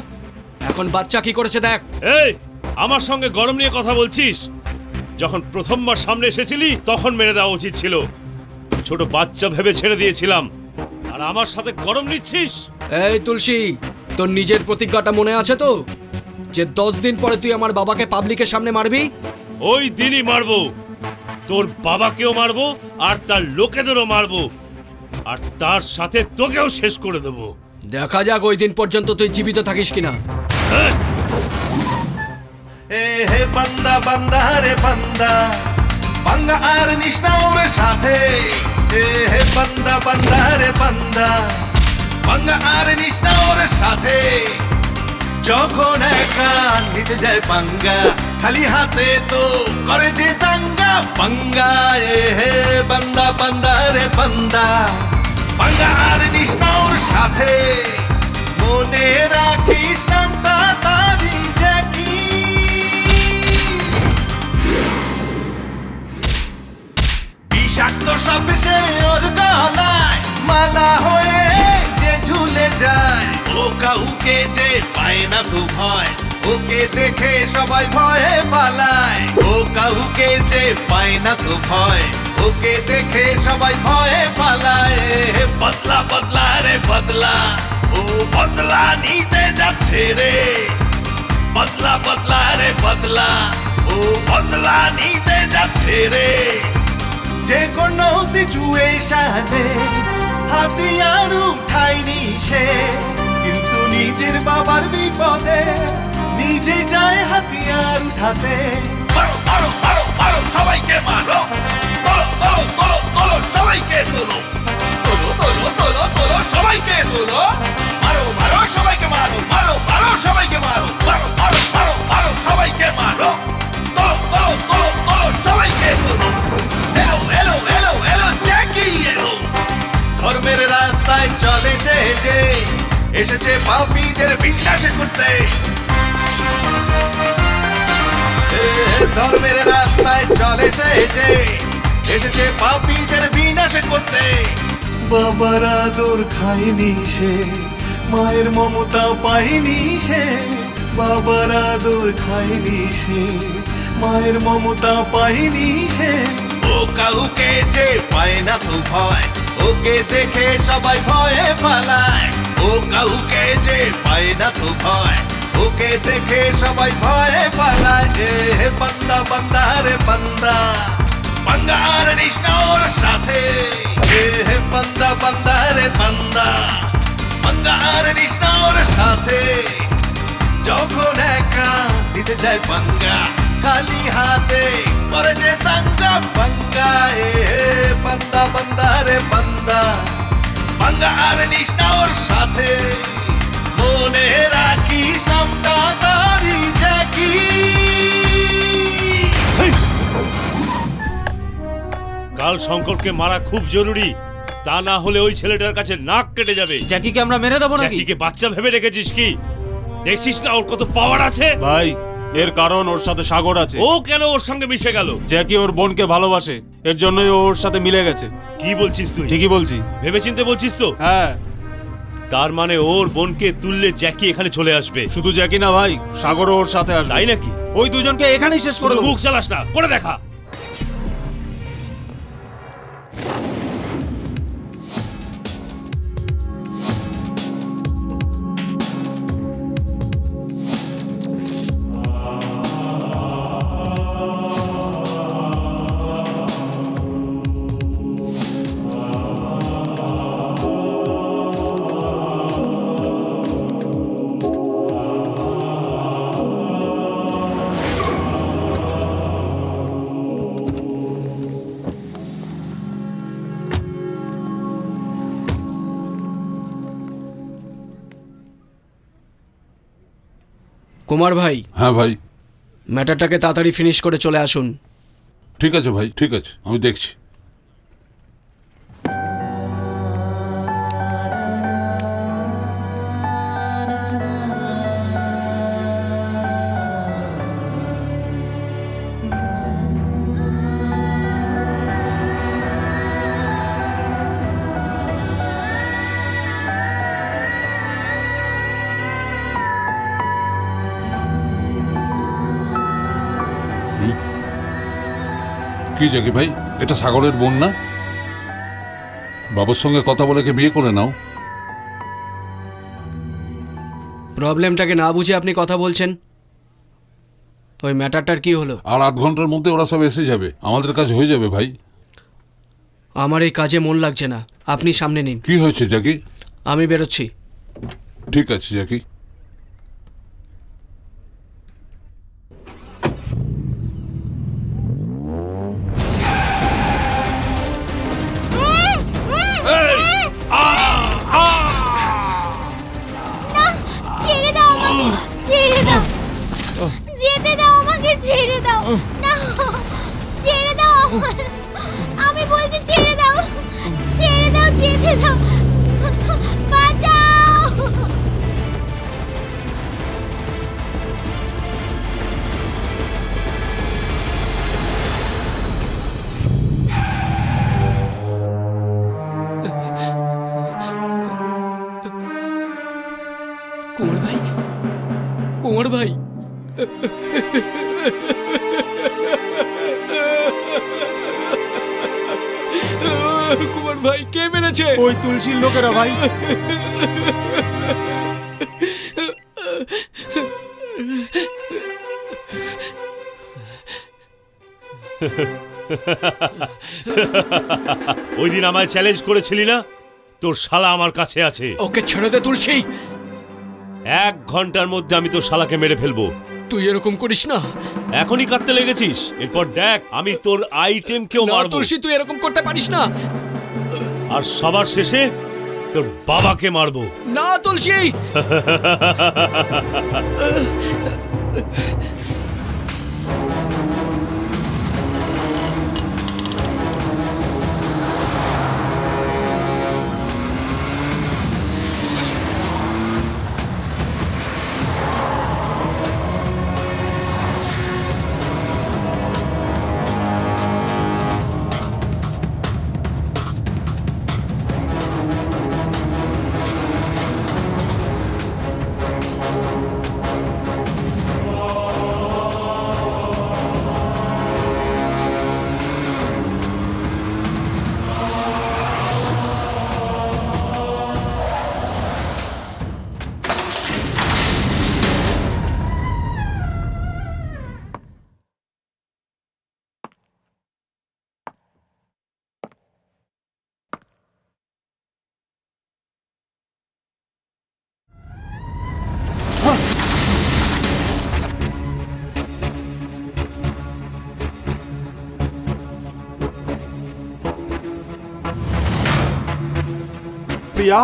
[SPEAKER 5] এখন বাচ্চা কি করেছে দেখ।
[SPEAKER 8] এই, আমার সঙ্গে গরম নিয়ে কথা বলছিস? যখন প্রথমবার সামনে এসেছিলি তখন মেরে দেওয়া উচিত ছিল। ছোট বাচ্চা ভেবে ছেড়ে দিয়েছিলাম, আর আমার সাথে গরম নিচ্ছিস?
[SPEAKER 5] এই তুলসী, তোর নিজের প্রতিজ্ঞাটা মনে আছে তো, যে 10 দিন পরে তুই আমার বাবাকে পাবলিকের সামনে মারবি?
[SPEAKER 8] ওই দিনই মারবো। তোর বাবাকেও মারবো, আর তার লোকেদেরও মারবো, আর তার সাথে তোকেও শেষ করে দেবো।
[SPEAKER 5] দেখা যাক ওই দিন পর্যন্ত তুই জীবিত থাকিস কিনা।
[SPEAKER 10] এ হে বান্দা বান্দা রে বান্দা, বাঙ্গা আর নিশনা ওর সাথে। এ হে বান্দা বান্দা রে বান্দা, বাঙ্গা আর নিশনা ওর সাথে। যখন একা নিতে যায় পাঙ্গা, খালি হাতে তো করে যে দাঙ্গা পাঙ্গা। এ হে বান্দা বান্দা রে বান্দা, বাঙ্গা আর নিশনা ওর সাথে। মনে রাখিস নামটা তারি জ্যাকি। বিষাক্ত সাপে সে ওর গলায় মালা হয়ে যে ঝুলে যায়। ও কাউকে যে পায় না তো ভয়, ওকে দেখে সবাই ভয়ে পালায়। ও কাউকে যে পায় না তো ভয়, ওকে দেখে সবাই ভয়ে পালায়। বদলা বদলা রে বদলা, ও বদলা নিতে যাচ্ছে রে। বদলা বদলা রে বদলা, ও বদলা নিতে যাচ্ছে রে। যে কোনো সিচুয়েশনে হাতিয়ার উঠায়নি সে, কিন্তু নিজের বাবার বিপদে নিজে যায় হাতিয়ার উঠাতে। মারো মারো মারো মারো সবাইকে মারো, তোলো তোলো তোলো তোলো সবাইকে তোলো, তোলো তোলো তোলো তোলো সবাইকে তোলো। মারো মারো সবাইকে মারো, মারো মারো সবাইকে মারো, মারো মারো মারো মারো সবাইকে মারো, তোলো তোলো তোলো তোলো সবাইকে তোলো। এলো এলো এলো এলো জ্যাকি এলো। ধর্মের রাস্তায় চলে সে যে, এসেছে পাপীদের বিনাশ করতে। ধর্মের রাস্তায় চলে সে যে, এসেছে পাপীদের বিনাশ করতে। বাবার আদর খায়নি সে, মায়ের মমতা পায়নি সে। বাবার আদর খায়নি সে, মায়ের মমতা পায়নি সে। ও কাউকে যে পায় না তো ভয়, ওকে দেখে সবাই ভয়ে পালায়। ও কাউকে যে পায় না তো ভয়, ওকে দেখে সবাই ভয়ে পালায়। এ বান্দা বান্দা রে বান্দা, বাঙ্গা আর নিশনা ওর সাথে। এ বান্দা বান্দা রে বান্দা, বাঙ্গা আর নিশনা ওর সাথে। যখন একা নিতে যায় পাঙ্গা, খালি হাতে করে যে দাঙ্গা পাঙ্গা। এ বান্দা বান্দা রে বান্দা, বাঙ্গা আর নিশনা ওর সাথে। মনে রাখিস নামটা তারি জ্যাকি।
[SPEAKER 8] কাল শঙ্করকে মারা খুব জরুরি, তা না হলে ওই ছেলেটার কাছে নাক কেটে যাবে।
[SPEAKER 6] জ্যাকিকে আমরা মেরে দেবো নাকি?
[SPEAKER 8] জ্যাকিকে বাচ্চা ভেবে রেখেছিস কি? দেখছিস না ওর কত পাওয়ার আছে?
[SPEAKER 15] ভাই, এর কারণ ওর সাথে সাগর আছে।
[SPEAKER 8] ও কেন ওর সঙ্গে মিশে গেল?
[SPEAKER 15] জ্যাকি ওর বোনকে ভালোবাসে, এর জন্যই ওর সাথে মিলে গেছে।
[SPEAKER 8] কি বলছিস তুই?
[SPEAKER 15] ঠিকই বলছি।
[SPEAKER 8] ভেবেচিন্তে বলছিস তো?
[SPEAKER 15] হ্যাঁ।
[SPEAKER 8] তার মানে ওর বোনকে তুললে জ্যাকি এখানে চলে আসবে।
[SPEAKER 15] শুধু জ্যাকি না ভাই, সাগরও ওর সাথে আসবে।
[SPEAKER 8] তাই নাকি?
[SPEAKER 15] ওই দুজনকে এখানেই শেষ করে দেবো।
[SPEAKER 8] মুখ চালাস না, করে দেখা।
[SPEAKER 5] কুমার ভাই।
[SPEAKER 7] হ্যাঁ ভাই।
[SPEAKER 5] ম্যাটারটাকে তাড়াতাড়ি ফিনিশ করে চলে আসুন।
[SPEAKER 7] ঠিক আছে ভাই, ঠিক আছে, আমি দেখছি। কি জাকি ভাই, এটা সাগরের বোন না? বাবুর সঙ্গে কথা বলে বিয়ে করে নাও।
[SPEAKER 5] প্রবলেমটাকে না বুঝে আপনি কথা বলছেন। ওই ম্যাটারটার কি হলো?
[SPEAKER 7] আর 8 ঘন্টার মধ্যে ওরা সব এসে যাবে, আমাদের কাজ হয়ে যাবে ভাই।
[SPEAKER 5] আমার এই কাজে মন লাগছে না, আপনি সামনে নিন।
[SPEAKER 7] কি হয়েছে জাকি?
[SPEAKER 5] আমি বেরোচ্ছি।
[SPEAKER 7] ঠিক আছে জাকি।
[SPEAKER 14] ছেড়ে দাও আমাকে, ছেড়ে দাও, যেতে দাও আমাকে, ছেড়ে দাও না, ছেড়ে দাও, আমি বলছি ছেড়ে দাও, ছেড়ে দাও, যেতে দাও, বাঁচাও।
[SPEAKER 5] কুমার ভাই, কুমার ভাই, কুমার ভাই কে মেরেছে?
[SPEAKER 15] ওই তুলসীর লোকেরা ভাই।
[SPEAKER 8] ওই দিন আমায় চ্যালেঞ্জ করেছিলি না, তোর শালা আমার কাছে আছে।
[SPEAKER 5] ওকে ছেড়ে দে তুলসী।
[SPEAKER 8] 1 ঘন্টার মধ্যে আমি তোর শালাকে মেরে ফেলবো।
[SPEAKER 5] তুই এরকম করিস না।
[SPEAKER 8] এখনই কাঁদতে লেগেছিস, এরপর দেখ আমি তোর আইটেমকেও মারবো।
[SPEAKER 5] তুলসী তুই এরকম করতে পারিস না।
[SPEAKER 8] আর সবার শেষে তোর বাবাকে মারবো।
[SPEAKER 5] না তুলসী।
[SPEAKER 16] প্রিয়া,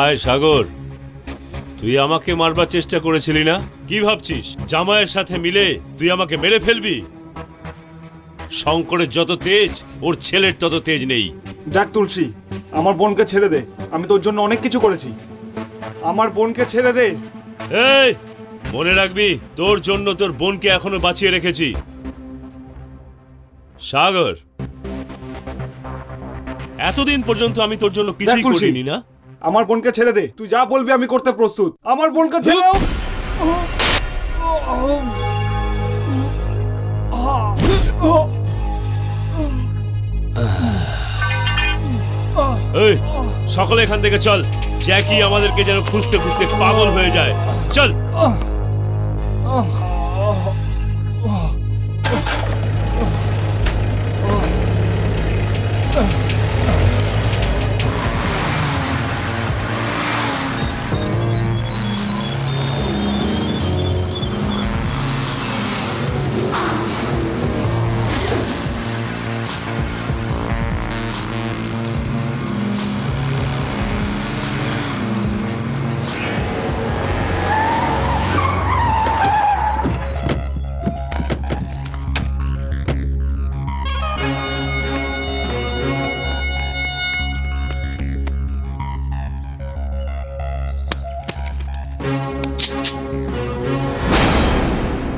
[SPEAKER 8] আয় সাগর, তুই আমাকে মারবার চেষ্টা করেছিলি না? কি ভাবছিস জামাইয়ের সাথে মিলে তুই আমাকে মেরে ফেলবি? শঙ্করের যত তেজ ওর ছেলের তত তেজ নেই।
[SPEAKER 16] দেখ তুলসী, আমার বোনকে ছেড়ে দে, আমি তোর জন্য অনেক কিছু করেছি। আমার বোনকে ছেড়ে দে।
[SPEAKER 8] এই মনে রাখবি, তোর জন্য তোর বোনকে এখনো বাঁচিয়ে রেখেছি। সাগর, এতদিন পর্যন্ত আমি তোর জন্য কিছুই করিনি না?
[SPEAKER 16] আমার বোনকে ছেড়ে দে, তুই যা বলবি আমি করতে প্রস্তুত। আমার বোনকে ছেড়ে দাও।
[SPEAKER 8] এই সকলে এখান থেকে চল, জ্যাকি আমাদেরকে যেন খুঁজতে খুঁজতে পাগল হয়ে যায়। চল।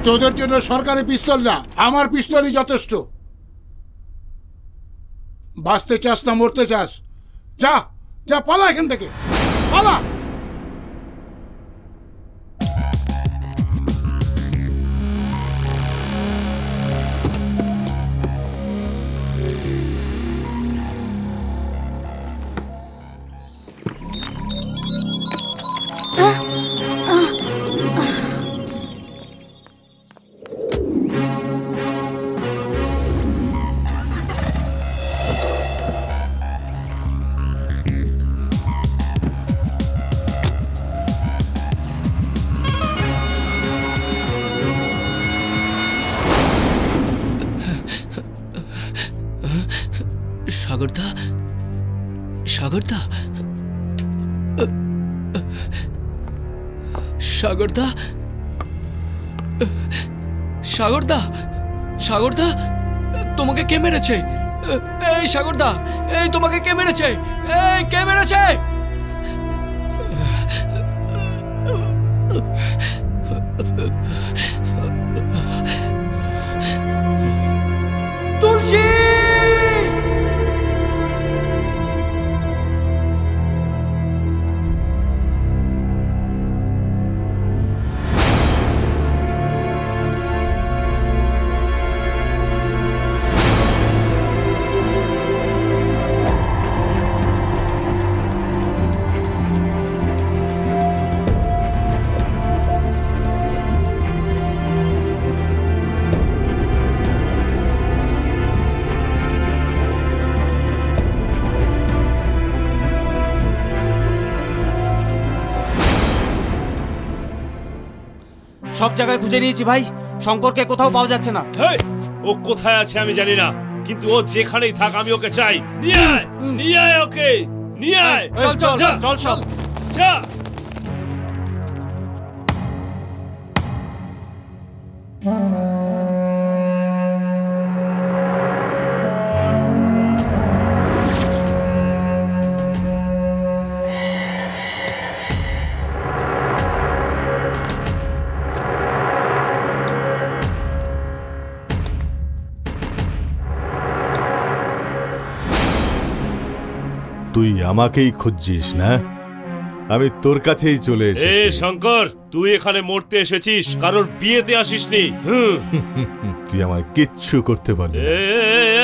[SPEAKER 4] তোদের জন্য সরকারি পিস্তল না, আমার পিস্তলই যথেষ্ট। বাঁচতে চাস না মরতে চাস? যা যা, পালা এখান থেকে, পালা।
[SPEAKER 5] সাগরদা, সাগরদা, সাগরদা, সাগরদা, সাগরদা, তোমাকে কে মেরেছে? এই সাগরদা, এই তোমাকে কে মেরেছে? এই কে মেরেছে? তুলসী!
[SPEAKER 6] সব জায়গায় খুঁজে নিয়েছি ভাই, শঙ্করকে কোথাও পাওয়া যাচ্ছে না।
[SPEAKER 8] ও কোথায় আছে আমি জানি না, কিন্তু ও যেখানেই থাক আমি ওকে চাই। নিয়ে আয়, নিয়ে আয় ওকে, নিয়ে আয়।
[SPEAKER 6] চল চল চল চল
[SPEAKER 8] যা।
[SPEAKER 2] তুই আমাকেই খুঁজছিস না? আমি তোর কাছেই চলে এসেছি।
[SPEAKER 8] এ শঙ্কর, তুই এখানে মরতে এসেছিস, কারোর বিয়েতে আসিসনি।
[SPEAKER 2] তুই আমায় কিচ্ছু করতে পারবি না।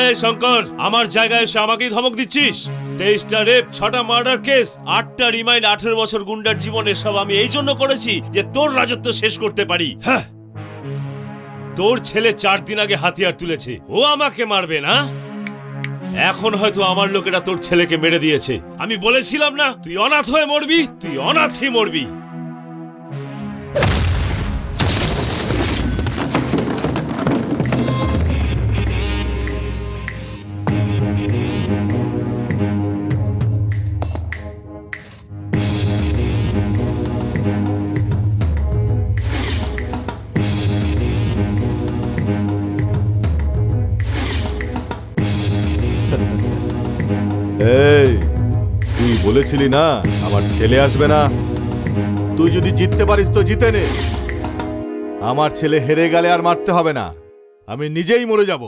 [SPEAKER 8] এ শঙ্কর, আমার জায়গায় এসে আমাকেই ধমক দিচ্ছিস? 23টা রেপ, 6টা মার্ডার কেস, 8টা রিমাইন্ড, 18 বছর গুন্ডার জীবন, এসব আমি এই জন্য করেছি যে তোর রাজত্ব শেষ করতে পারি। হ্যাঁ, তোর ছেলে 4 দিন আগে হাতিয়ার তুলেছে, ও আমাকে মারবে না? এখন হয়তো আমার লোকেরা তোর ছেলেকে মেরে দিয়েছে। আমি বলেছিলাম না তুই অনাথ হয়ে মরবি, তুই অনাথই মরবি।
[SPEAKER 2] এই, তুই বলেছিলি না আমার ছেলে আসবে না? তুই যদি জিততে পারিস তো জিতে নে। আমার ছেলে হেরে গেলে আর মারতে হবে না, আমি নিজেই মরে যাব।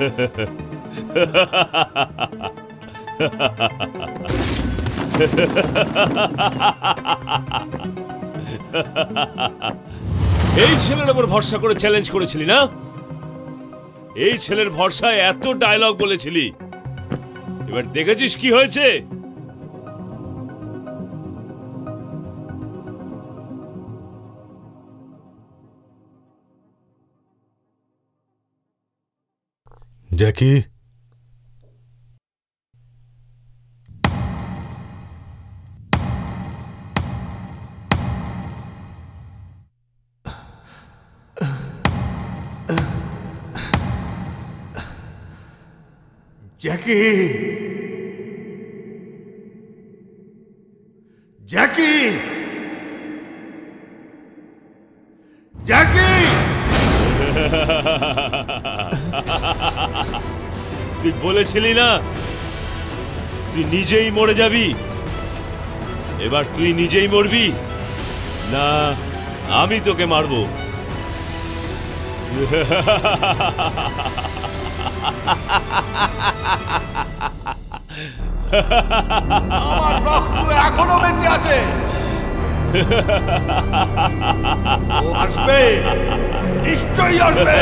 [SPEAKER 8] এই ছেলের উপর ভরসা করে চ্যালেঞ্জ করেছিলি না? এই ছেলের ভরসায় এত ডায়লগ বলেছিলি, এবার দেখেছিস কি হয়েছে?
[SPEAKER 2] জ্যাকি,
[SPEAKER 19] জ্যাকি, জ্যাকি, জ্যাকি!
[SPEAKER 8] তুই বলেছিলি না তুই নিজেই মরে যাবি, এবার তুই নিজেই মরবি না আমি তোকে মারবো?
[SPEAKER 19] আমার রক্ত এখনো বেঁচে আছে। ও আসবে, নিশ্চয়ই আসবে।